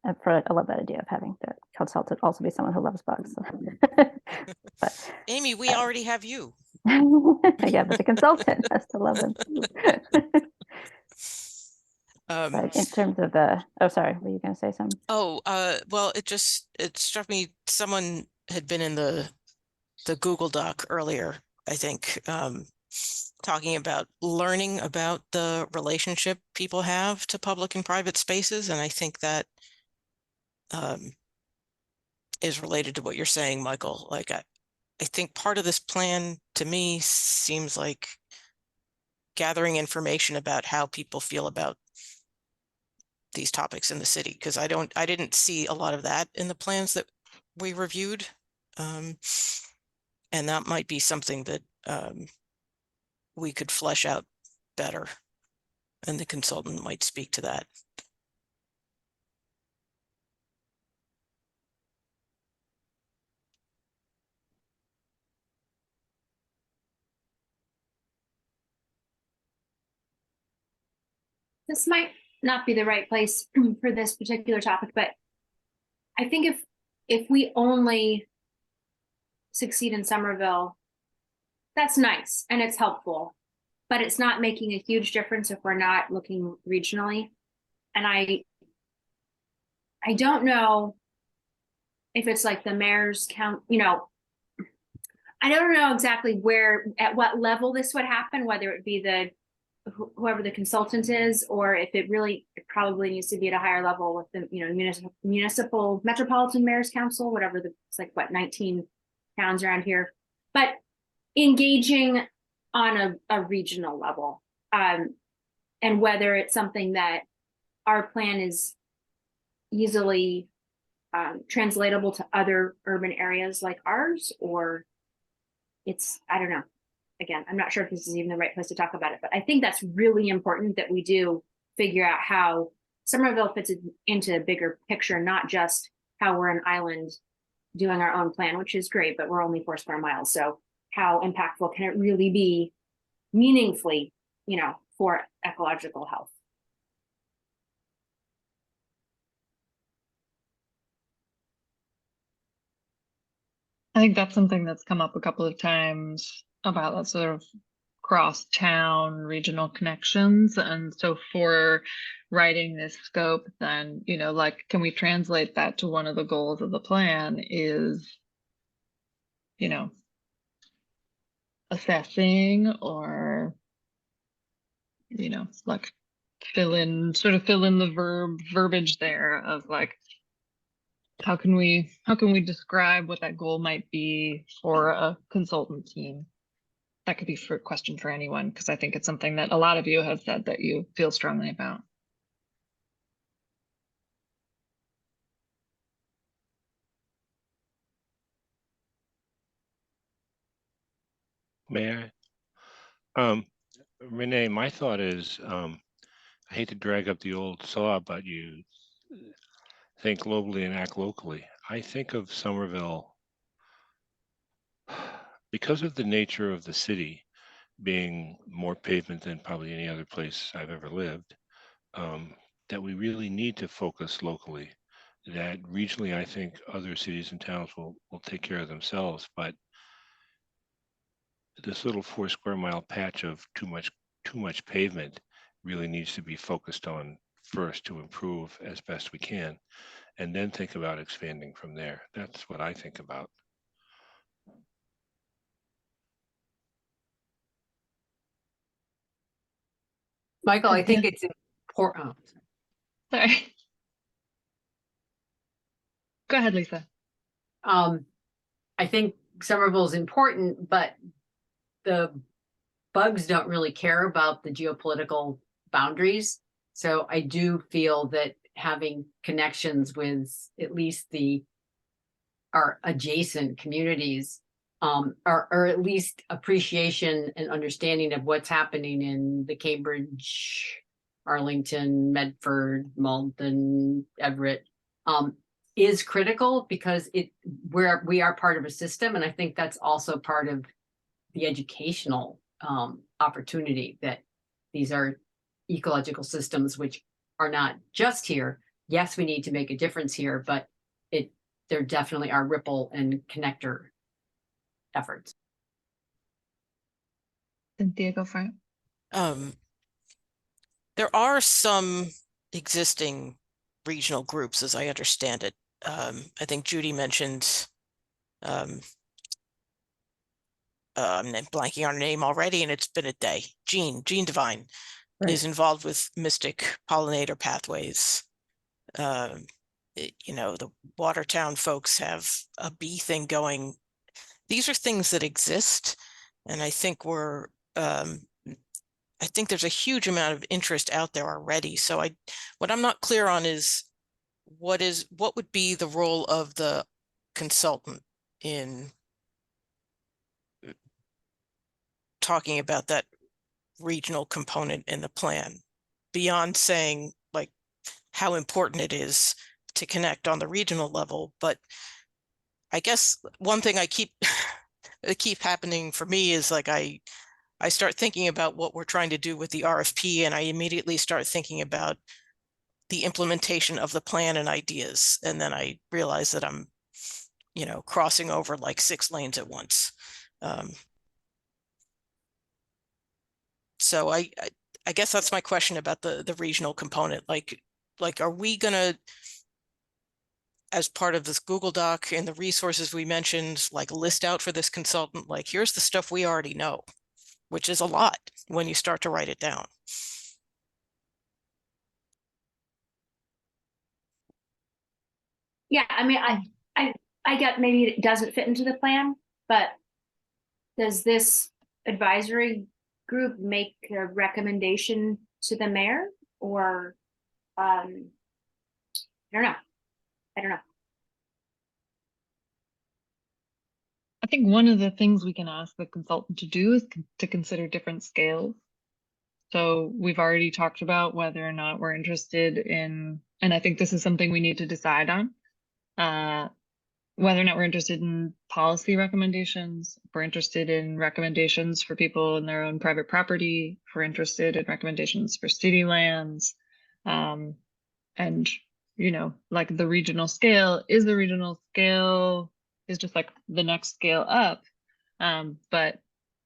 Speaker 7: I love that idea of having the consultant also be someone who loves bugs. But
Speaker 8: Amy, we already have you.
Speaker 7: yeah, but the consultant has to love them too. But in terms of sorry, were you going to say something?
Speaker 8: Well, it struck me someone had been in the Google Doc earlier, I think, talking about learning about the relationship people have to public and private spaces. And I think that is related to what you're saying, Michael. Like, I think part of this plan to me seems like gathering information about how people feel about these topics in the city, because I didn't see a lot of that in the plans that we reviewed. And that might be something that we could flesh out better, and the consultant might speak to that.
Speaker 5: This might not be the right place for this particular topic, but I think if we only succeed in Somerville, that's nice and it's helpful, but it's not making a huge difference if we're not looking regionally. And I don't know if it's like the mayor's count, I don't know exactly at what level this would happen, whether it be whoever the consultant is, or if it probably needs to be at a higher level with the municipal metropolitan mayor's council, whatever it's like 19 towns around here, but engaging on a regional level, and whether it's something that our plan is easily translatable to other urban areas like ours, or I don't know. Again, I'm not sure if this is even the right place to talk about it, but I think that's really important that we do figure out how Somerville fits into a bigger picture, not just how we're an island doing our own plan, which is great, but we're only 4 square miles. So how impactful can it really be meaningfully, for ecological health?
Speaker 1: I think that's something that's come up a couple of times about that sort of cross-town regional connections. And so for writing this scope, then, you know, like, can we translate that to one of the goals of the plan is, you know, assessing or, you know, like fill in the verbiage there of like, how can we describe what that goal might be for a consultant team? That could be for a question for anyone, because I think it's something that a lot of you have said that you feel strongly about.
Speaker 4: May I? Renee, my thought is, I hate to drag up the old saw, but you think globally and act locally. I think of Somerville because of the nature of the city being more pavement than probably any other place I've ever lived, that we really need to focus locally. That regionally, I think other cities and towns will take care of themselves, but this little 4 square mile patch of too much pavement really needs to be focused on first to improve as best we can, and then think about expanding from there. That's what I think about.
Speaker 6: Michael, I think it's important.
Speaker 1: Sorry. Go ahead, Lisa.
Speaker 6: I think Somerville is important, but the bugs don't really care about the geopolitical boundaries. So I do feel that having connections with at least our adjacent communities, or at least appreciation and understanding of what's happening in the Cambridge, Arlington, Medford, Malden, Everett, is critical because we are part of a system, and I think that's also part of the educational opportunity that these are ecological systems which are not just here. Yes, we need to make a difference here, but there definitely are ripple and connector efforts.
Speaker 1: Cynthia, go for it.
Speaker 8: There are some existing regional groups, as I understand it. I think Judy mentioned, I'm blanking on her name already, and it's been a day. Jean Devine is involved with Mystic Pollinator Pathways. You know, the Watertown folks have a bee thing going. These are things that exist, and I think I think there's a huge amount of interest out there already. So what I'm not clear on is what would be the role of the consultant in talking about that regional component in the plan, beyond saying like how important it is to connect on the regional level. But I guess one thing that keep happening for me is like I start thinking about what we're trying to do with the RFP, and I immediately start thinking about the implementation of the plan and ideas. And then I realize that I'm, you know, crossing over like 6 lanes at once. So I guess that's my question about the regional component. Like, are we gonna, as part of this Google Doc and the resources we mentioned, like list out for this consultant, like here's the stuff we already know, which is a lot when you start to write it down.
Speaker 5: Yeah, I mean, I get maybe it doesn't fit into the plan, but does this advisory group make a recommendation to the mayor, or I don't know. I don't know.
Speaker 1: I think one of the things we can ask the consultant to do is to consider different scales. So we've already talked about whether or not we're interested in, and I think this is something we need to decide on, whether or not we're interested in policy recommendations, if we're interested in recommendations for people in their own private property, if we're interested in recommendations for city lands, and, you know, like the regional scale is just like the next scale up. But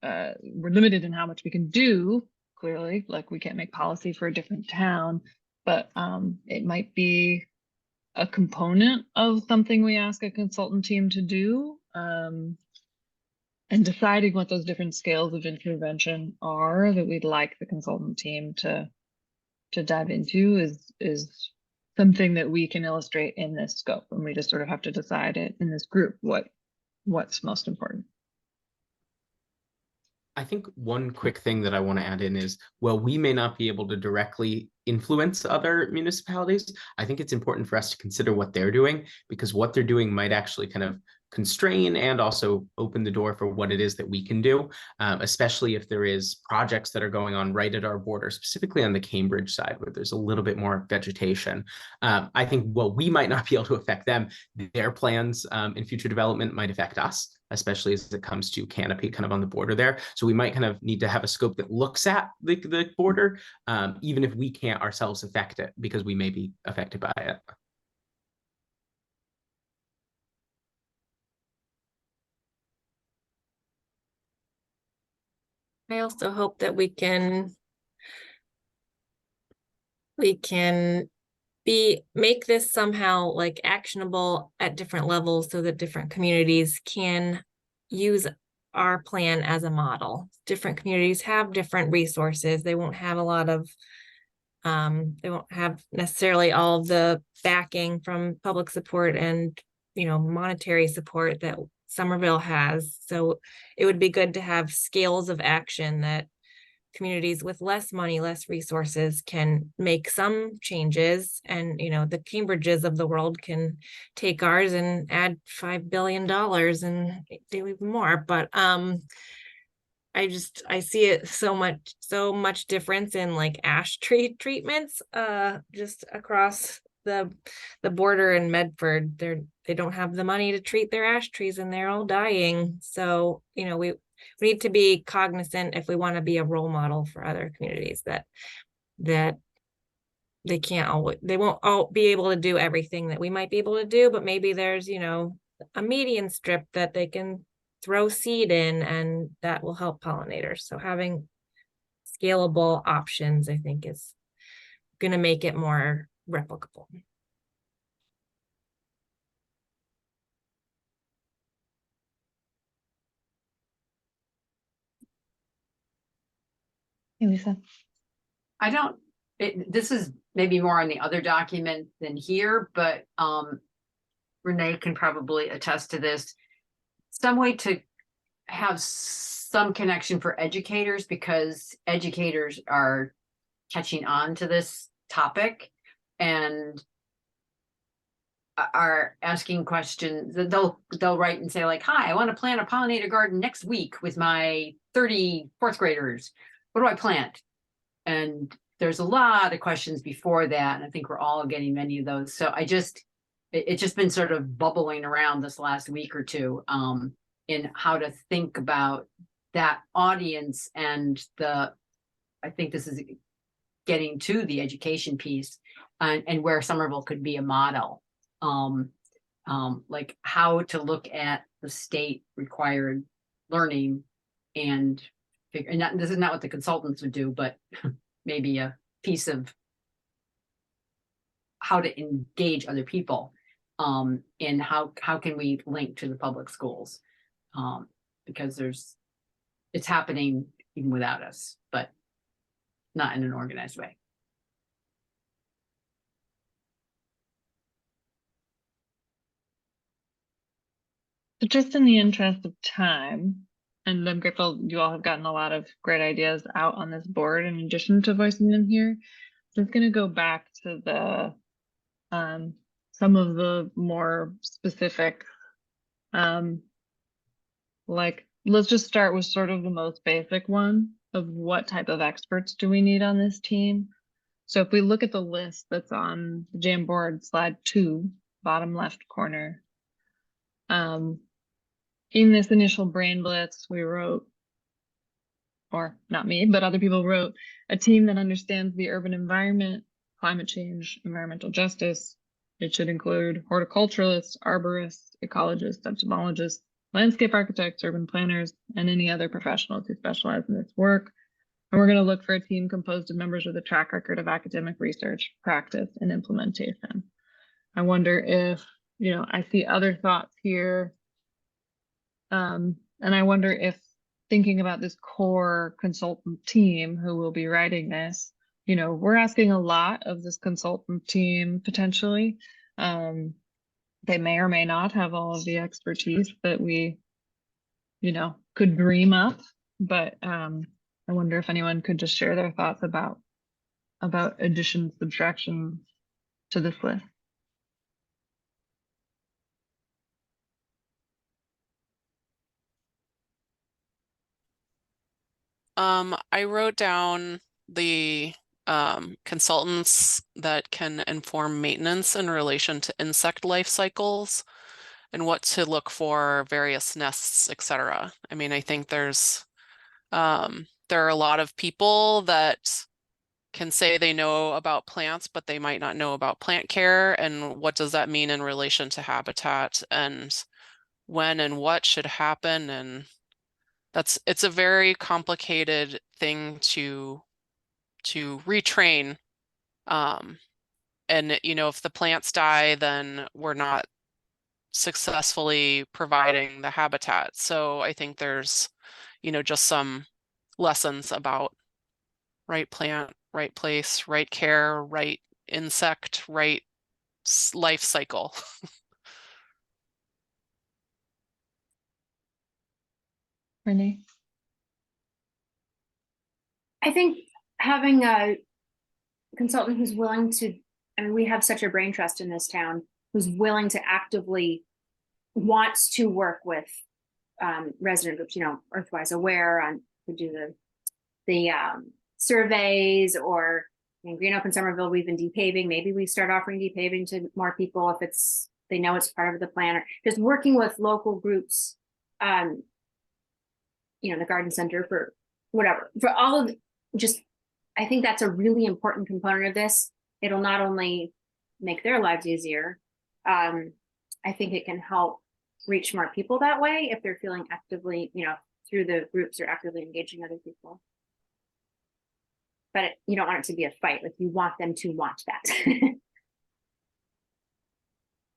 Speaker 1: we're limited in how much we can do, clearly, like we can't make policy for a different town, but it might be a component of something we ask a consultant team to do. And deciding what those different scales of intervention are that we'd like the consultant team to dive into is something that we can illustrate in this scope, and we just sort of have to decide it in this group what's most important.
Speaker 9: I think one quick thing that I want to add in is, well, we may not be able to directly influence other municipalities. I think it's important for us to consider what they're doing, because what they're doing might actually kind of constrain and also open the door for what it is that we can do, especially if there is projects that are going on right at our border, specifically on the Cambridge side, where there's a little bit more vegetation. I think, well, we might not be able to affect them. Their plans in future development might affect us, especially as it comes to canopy kind of on the border there. So we might kind of need to have a scope that looks at the border, even if we can't ourselves affect it, because we may be affected by it.
Speaker 3: I also hope that we can make this somehow like actionable at different levels so that different communities can use our plan as a model. Different communities have different resources. They won't have a lot of they won't have necessarily all of the backing from public support and monetary support that Somerville has. So it would be good to have scales of action that communities with less money, less resources can make some changes, and the Cambridges of the world can take ours and add $5 billion and do even more. But I see it so much difference in like ash tree treatments just across the border in Medford. They don't have the money to treat their ash trees and they're all dying. So we need to be cognizant, if we want to be a role model for other communities, that they won't all be able to do everything that we might be able to do, but maybe there's a median strip that they can throw seed in, and that will help pollinators. So having scalable options, I think, is going to make it more replicable.
Speaker 1: Hey, Lisa.
Speaker 6: This is maybe more on the other document than here, but Renee can probably attest to this. Some way to have some connection for educators, because educators are catching on to this topic and are asking questions. They'll write and say like, hi, I want to plant a pollinator garden next week with my 30 fourth graders. What do I plant? And there's a lot of questions before that, and I think we're all getting many of those. So it's just been sort of bubbling around this last week or two in how to think about that audience. And I think this is getting to the education piece and where Somerville could be a model. Like how to look at the state required learning and figure, and this is not what the consultants would do, but maybe a piece of how to engage other people and how can we link to the public schools, because it's happening even without us, but not in an organized way.
Speaker 1: So just in the interest of time, and I'm grateful you all have gotten a lot of great ideas out on this board in addition to voicing them here. So it's going to go back to the some of the more specific, like let's just start with sort of the most basic one of what type of experts do we need on this team. So if we look at the list that's on the Jamboard slide 2, bottom left corner, in this initial brain blitz, we wrote, or not me, but other people wrote, a team that understands the urban environment, climate change, environmental justice. It should include horticulturalists, arborists, ecologists, entomologists, landscape architects, urban planners, and any other professionals who specialize in this work. And we're going to look for a team composed of members with a track record of academic research, practice, and implementation. I wonder if, I see other thoughts here. And I wonder if thinking about this core consultant team who will be writing this, we're asking a lot of this consultant team potentially. They may or may not have all of the expertise that we, could dream up, but I wonder if anyone could just share their thoughts about addition, subtraction to this list.
Speaker 10: I wrote down the consultants that can inform maintenance in relation to insect life cycles and what to look for, various nests, etc. I mean, I think there are a lot of people that can say they know about plants, but they might not know about plant care, and what does that mean in relation to habitat, and when and what should happen. And it's a very complicated thing to retrain. And if the plants die, then we're not successfully providing the habitat. So I think there's, just some lessons about right plant, right place, right care, right insect, right life cycle.
Speaker 1: Renee?
Speaker 5: I think having a consultant who's willing to, I mean, we have such a brain trust in this town, who's willing to actively wants to work with resident groups, Earthwise Aware on to do the surveys, or in Green Oak and Somerville, we've been depaving. Maybe we start offering depaving to more people if they know it's part of the plan, or just working with local groups, the garden center for whatever, for all of just, I think that's a really important component of this. It'll not only make their lives easier, I think it can help reach more people that way if they're feeling actively, through the groups, or actively engaging other people. But you don't want it to be a fight. Like, you want them to want that.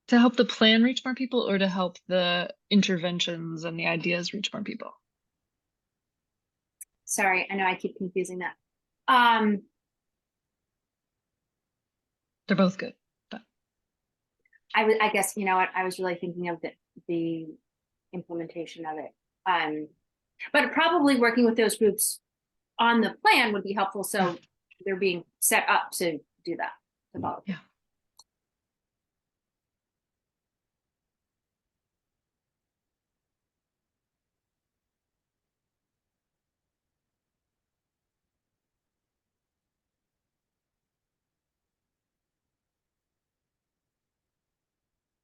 Speaker 1: To help the plan reach more people, or to help the interventions and the ideas reach more people?
Speaker 5: Sorry, I know I keep confusing that.
Speaker 1: They're both good. But
Speaker 5: I guess, I was really thinking of the implementation of it. But probably working with those groups on the plan would be helpful. So they're being set up to do that.
Speaker 1: Yeah.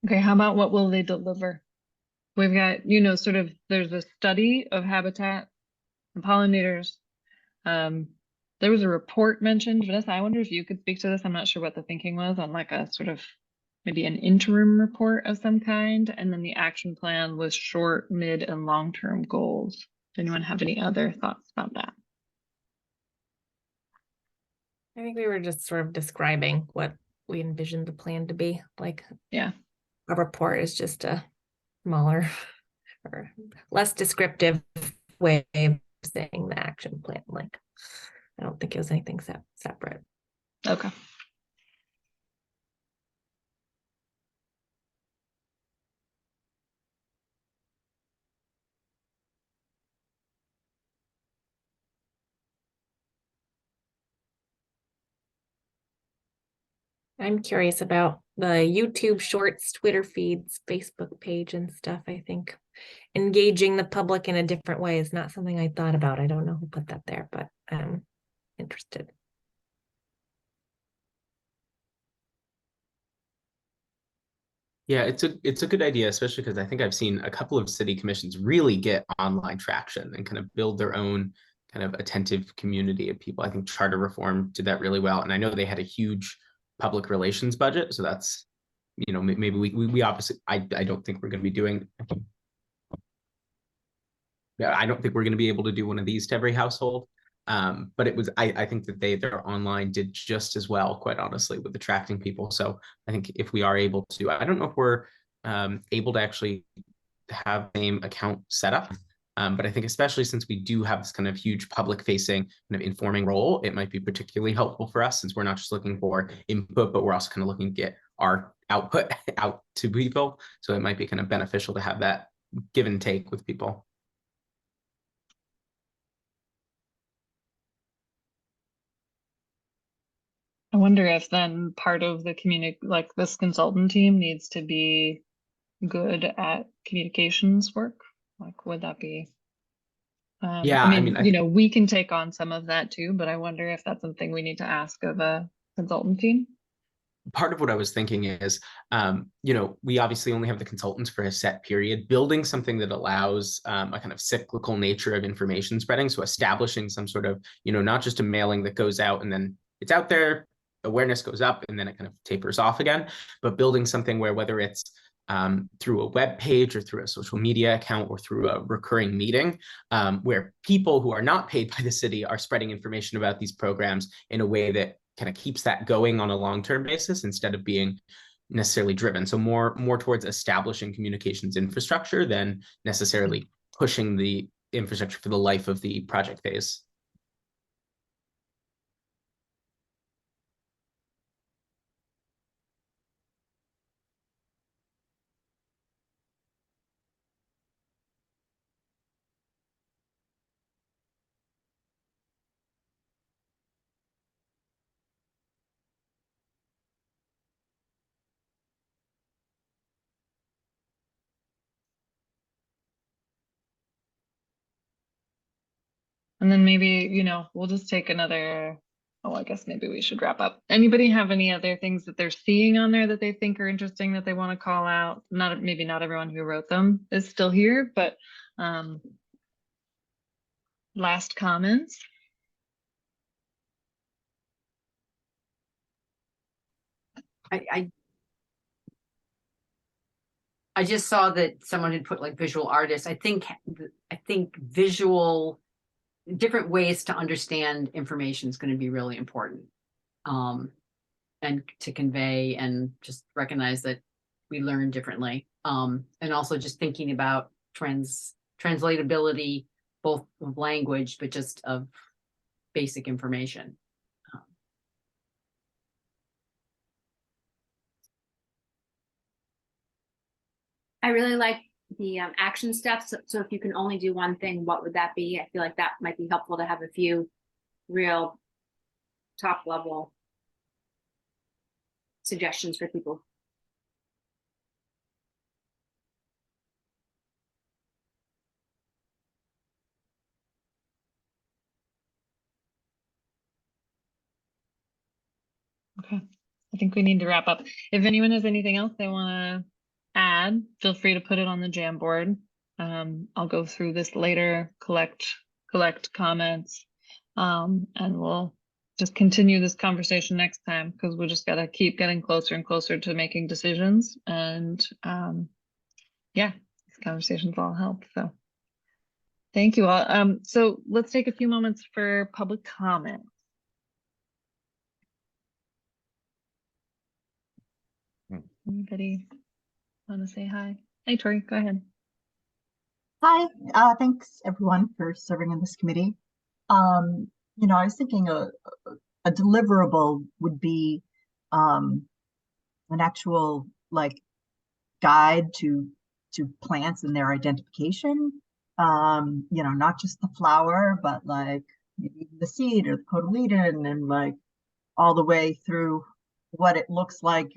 Speaker 1: Okay, how about what will they deliver? We've got, sort of, there's a study of habitat and pollinators. There was a report mentioned. Vanessa, I wonder if you could speak to this. I'm not sure what the thinking was on, like, a sort of maybe an interim report of some kind. And then the action plan was short, mid, and long-term goals. Does anyone have any other thoughts about that?
Speaker 3: I think we were just sort of describing what we envisioned the plan to be. Like,
Speaker 1: Yeah.
Speaker 3: a report is just a smaller or less descriptive way of saying the action plan. Like, I don't think it was anything separate.
Speaker 1: Okay.
Speaker 3: I'm curious about the YouTube shorts, Twitter feeds, Facebook page and stuff. I think engaging the public in a different way is not something I thought about. I don't know who put that there, but I'm interested.
Speaker 9: Yeah, it's a good idea, especially because I think I've seen a couple of city commissions really get online traction and kind of build their own kind of attentive community of people. I think charter reform did that really well, and I know they had a huge public relations budget, so that's, maybe we obviously, I don't think we're going to be doing I don't think we're going to be able to do one of these to every household. But it was, I think that their online did just as well, quite honestly, with attracting people. So I think if we are able to, I don't know if we're able to actually have the same account set up. But I think especially since we do have this kind of huge public facing kind of informing role, it might be particularly helpful for us since we're not just looking for input, but we're also kind of looking to get our output out to people. So it might be kind of beneficial to have that give and take with people.
Speaker 1: I wonder if then part of the like this consultant team needs to be good at communications work. Like, would that be?
Speaker 9: Yeah,
Speaker 1: I
Speaker 9: I
Speaker 1: mean,
Speaker 9: mean,
Speaker 1: we can take on some of that too, but I wonder if that's something we need to ask of a consultant team.
Speaker 9: part of what I was thinking is, we obviously only have the consultants for a set period. Building something that allows a kind of cyclical nature of information spreading. So establishing some sort of, not just a mailing that goes out and then it's out there, awareness goes up and then it kind of tapers off again, but building something where whether it's through a web page or through a social media account or through a recurring meeting, where people who are not paid by the city are spreading information about these programs in a way that kind of keeps that going on a long-term basis instead of being necessarily driven. So more towards establishing communications infrastructure than necessarily pushing the infrastructure for the life of the project phase.
Speaker 1: And then maybe, we'll just take another, oh, I guess maybe we should wrap up. Anybody have any other things that they're seeing on there that they think are interesting that they want to call out? Maybe not everyone who wrote them is still here, but last comments.
Speaker 6: I just saw that someone had put like visual artists. I think visual, different ways to understand information is going to be really important. And to convey and just recognize that we learn differently. And also just thinking about translatability, both of language, but just of basic information.
Speaker 5: I really like the action steps. So if you can only do one thing, what would that be? I feel like that might be helpful to have a few real top level suggestions for people.
Speaker 1: Okay, I think we need to wrap up. If anyone has anything else they want to add, feel free to put it on the Jamboard. I'll go through this later, collect comments, and we'll just continue this conversation next time because we just gotta keep getting closer and closer to making decisions. And yeah, these conversations all help. So thank you all. So let's take a few moments for public comment. Anybody want to say hi? Hey, Tori, go ahead.
Speaker 11: Hi, thanks everyone for serving on this committee. I was thinking a deliverable would be an actual like guide to plants and their identification. Not just the flower, but like maybe the seed or the cotyledon and like all the way through what it looks like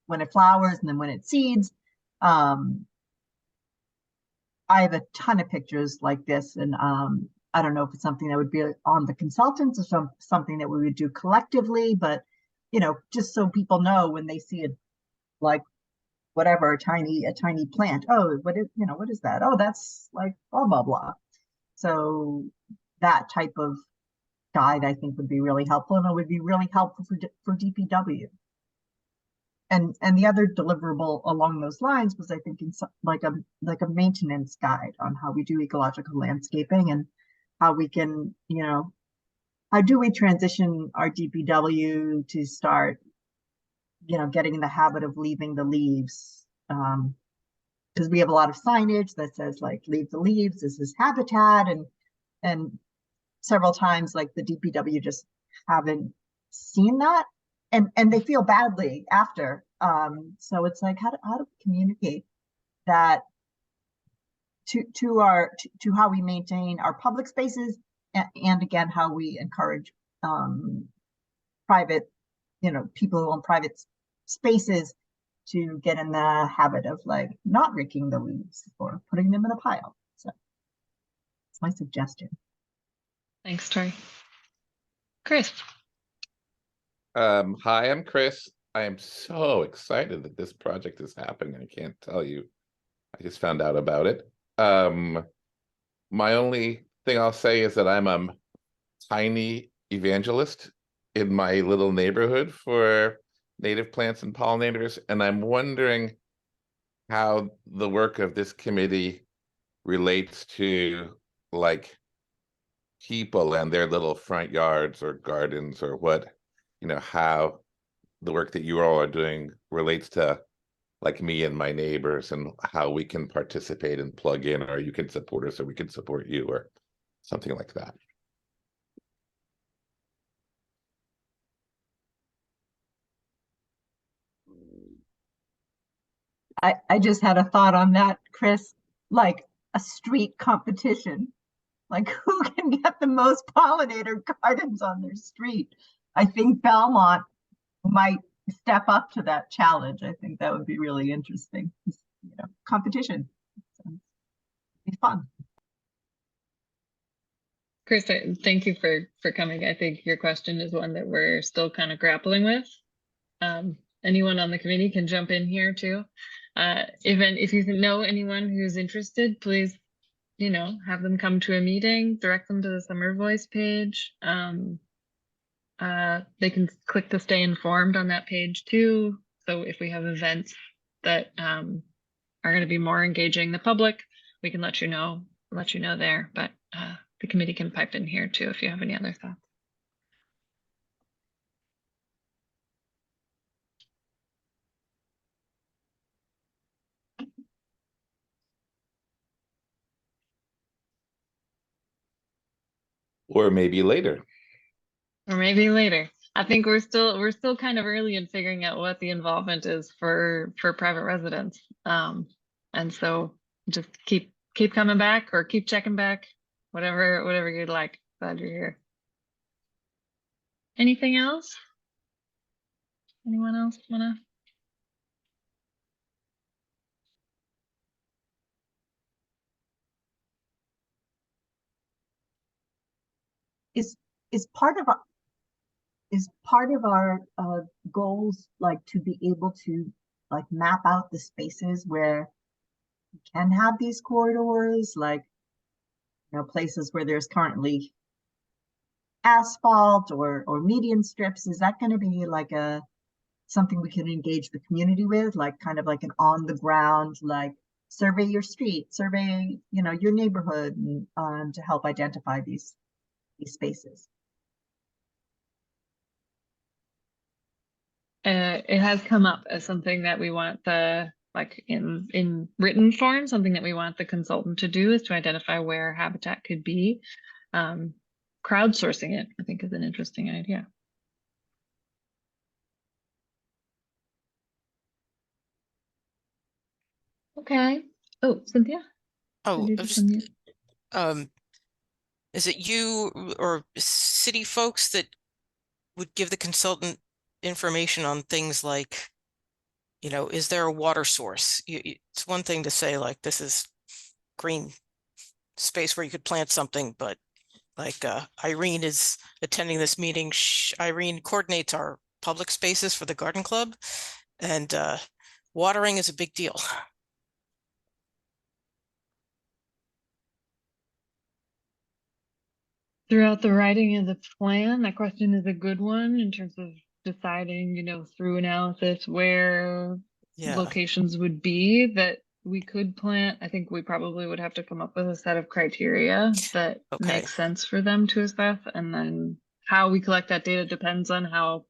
Speaker 11: when it flowers and then when it seeds. I have a ton of pictures like this, and I don't know if it's something that would be on the consultants or something that we would do collectively, but just so people know when they see it, like whatever, a tiny plant. Oh, what is that? Oh, that's like blah blah blah. So that type of guide I think would be really helpful, and it would be really helpful for DPW. and the other deliverable along those lines was, I think, in some, like a maintenance guide on how we do ecological landscaping and how we can, how do we transition our DPW to start, getting in the habit of leaving the leaves. Because we have a lot of signage that says like leave the leaves, this is habitat, and several times like the DPW just haven't seen that, and they feel badly after. So it's like how do we communicate that to how we maintain our public spaces, and again how we encourage private, people who own private spaces to get in the habit of like not raking the leaves or putting them in a pile. So it's my suggestion.
Speaker 1: Thanks, Tori. Chris.
Speaker 12: Hi, I'm Chris. I am so excited that this project is happening. I can't tell you. I just found out about it. My only thing I'll say is that I'm a tiny evangelist in my little neighborhood for native plants and pollinators, and I'm wondering how the work of this committee relates to like people and their little front yards or gardens, or what, how the work that you all are doing relates to like me and my neighbors, and how we can participate and plug in, or you can support us or we can support you, or something like that.
Speaker 11: I just had a thought on that, Chris, like a street competition. Like who can get the most pollinator gardens on their street? I think Belmont might step up to that challenge. I think that would be really interesting. Competition. So, it'd be fun.
Speaker 1: Chris, thank you for coming. I think your question is one that we're still kind of grappling with. Anyone on the committee can jump in here too. If you know anyone who's interested, please, have them come to a meeting, direct them to the Summer Voice page. They can click to stay informed on that page too. So if we have events that are going to be more engaging the public, we can let you know there. But the committee can pipe in here too if you have any other thoughts.
Speaker 12: Or maybe later.
Speaker 1: Or maybe later. I think we're still kind of early in figuring out what the involvement is for private residents. And so just keep coming back or keep checking back, whatever you'd like. Glad you're here. Anything else? Anyone else wanna?
Speaker 11: Is part of our goals like to be able to like map out the spaces where we can have these corridors, like places where there's currently asphalt or median strips. Is that going to be like something we can engage the community with, like kind of like an on the ground, like survey your street, survey your neighborhood, and to help identify these spaces?
Speaker 1: It has come up as something that we want like in written form, something that we want the consultant to do is to identify where habitat could be. Crowdsourcing it, I think, is an interesting idea. Okay. Oh, Cynthia?
Speaker 8: Oh,
Speaker 1: Did you just unmute?
Speaker 8: is it you or city folks that would give the consultant information on things like, is there a water source? It's one thing to say like, this is green space where you could plant something, but like Irene is attending this meeting. Irene coordinates our public spaces for the garden club, and watering is a big deal.
Speaker 1: Throughout the writing of the plan, that question is a good one in terms of deciding, you know, through analysis where
Speaker 8: Yeah.
Speaker 1: locations would be that we could plant. I think we probably would have to come up with a set of criteria that
Speaker 8: Okay.
Speaker 1: makes sense for them to assess, and then how we collect that data depends on how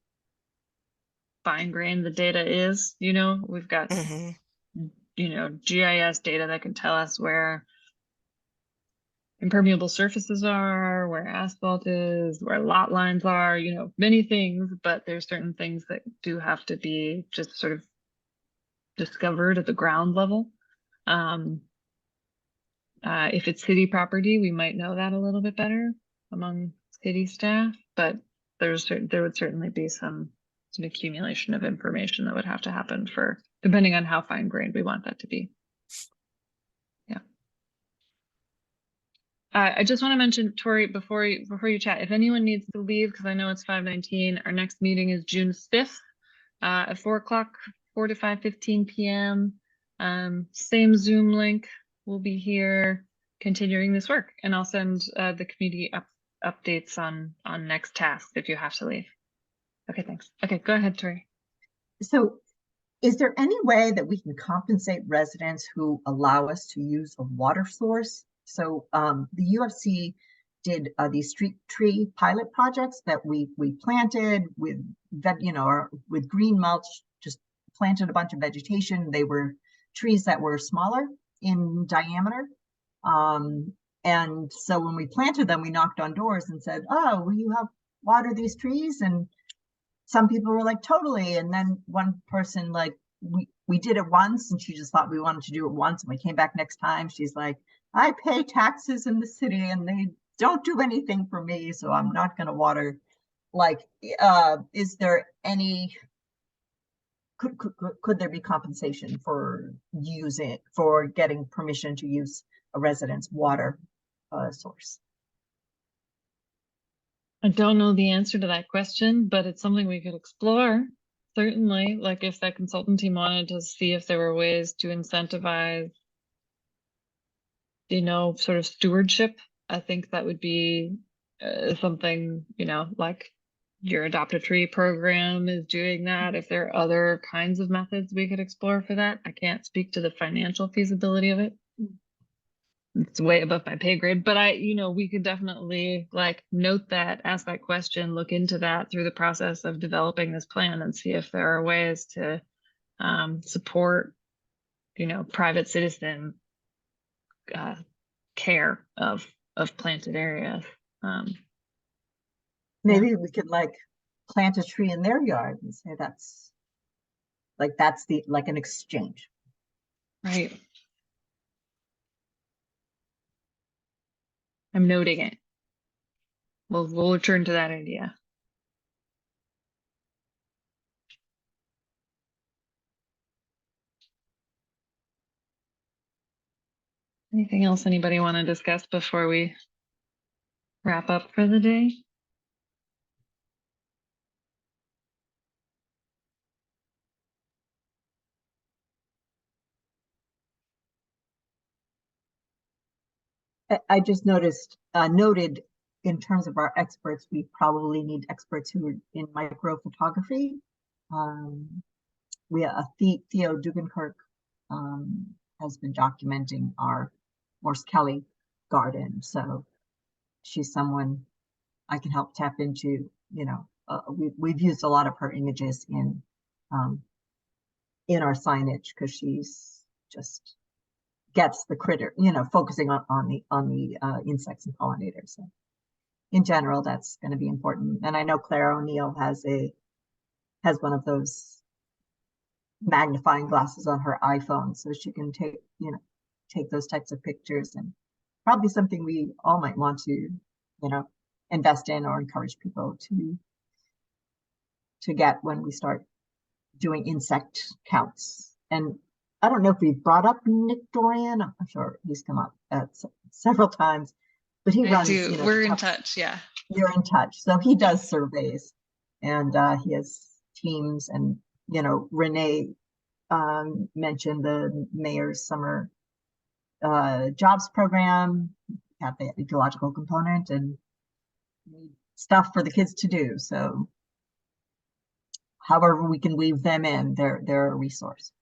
Speaker 1: fine-grained the data is. You know, we've got,
Speaker 8: Hmm.
Speaker 1: you know, GIS data that can tell us where impermeable surfaces are, where asphalt is, where lot lines are, you know, many things, but there's certain things that do have to be just sort of discovered at the ground level. If it's city property, we might know that a little bit better among city staff, but there would certainly be some accumulation of information that would have to happen for, depending on how fine grained we want that to be. Yeah. I just want to mention, Tori, before you chat, if anyone needs to leave, because I know it's 5:19, our next meeting is June 5th at 4 o'clock, 4 to 5:15 p.m. Same Zoom link. We'll be here continuing this work, and I'll send the community updates on next tasks if you have to leave. Okay, thanks. Okay, go ahead, Tori.
Speaker 11: So is there any way that we can compensate residents who allow us to use a water source? So the UFC did these street tree pilot projects that we planted with with green mulch, just planted a bunch of vegetation. They were trees that were smaller in diameter. And so when we planted them, we knocked on doors and said, "Oh, will you help water these trees?" And some people were like, "Totally." And then one person, like, we did it once, and she just thought we wanted to do it once. And we came back next time. She's like, "I pay taxes in the city and they don't do anything for me, so I'm not going to water." Like, is there any, could there be compensation for getting permission to use a resident's water source?
Speaker 1: I don't know the answer to that question, but it's something we could explore. Certainly, like if that consultant team wanted to see if there were ways to incentivize, you know, sort of stewardship, I think that would be something, you know, like your Adopt a Tree program is doing that. If there are other kinds of methods we could explore for that, I can't speak to the financial feasibility of it. It's way above my pay grade, but you know, we could definitely like note that, ask that question, look into that through the process of developing this plan and see if there are ways to support, you know, private citizen care of planted areas.
Speaker 11: Maybe we could like plant a tree in their yard and say that's like an exchange.
Speaker 1: Right. I'm noting it. We'll return to that idea. Anything else anybody want to discuss before we wrap up for the day?
Speaker 11: I just noted in terms of our experts, we probably need experts who are in micro photography. Theo Dugankirk has been documenting our Morse Kelly garden, so she's someone I can help tap into. You know, we've used a lot of her images in our signage because she's just gets the critter, you know, focusing on the insects and pollinators. So in general, that's going to be important. And I know Claire O'Neill has one of those magnifying glasses on her iPhone, so she can take those types of pictures, and probably something we all might want to, you know, invest in or encourage people to get when we start doing insect counts. And I don't know if we've brought up Nick Dorian. I'm sure he's come up several times, but he runs. You know,
Speaker 1: We're in touch. Yeah.
Speaker 11: You're in touch. So he does surveys, and he has teams. And you know, Renee mentioned the mayor's summer jobs program. Have the ecological component and stuff for the kids to do. So however we can weave them in, they're a resource.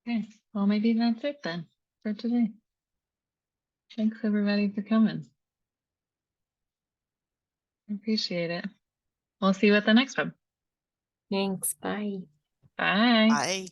Speaker 1: Okay, well, maybe that's it then for today. Thanks everybody for coming. I appreciate it. We'll see you at the next one.
Speaker 3: Thanks, bye.
Speaker 1: Bye.
Speaker 8: I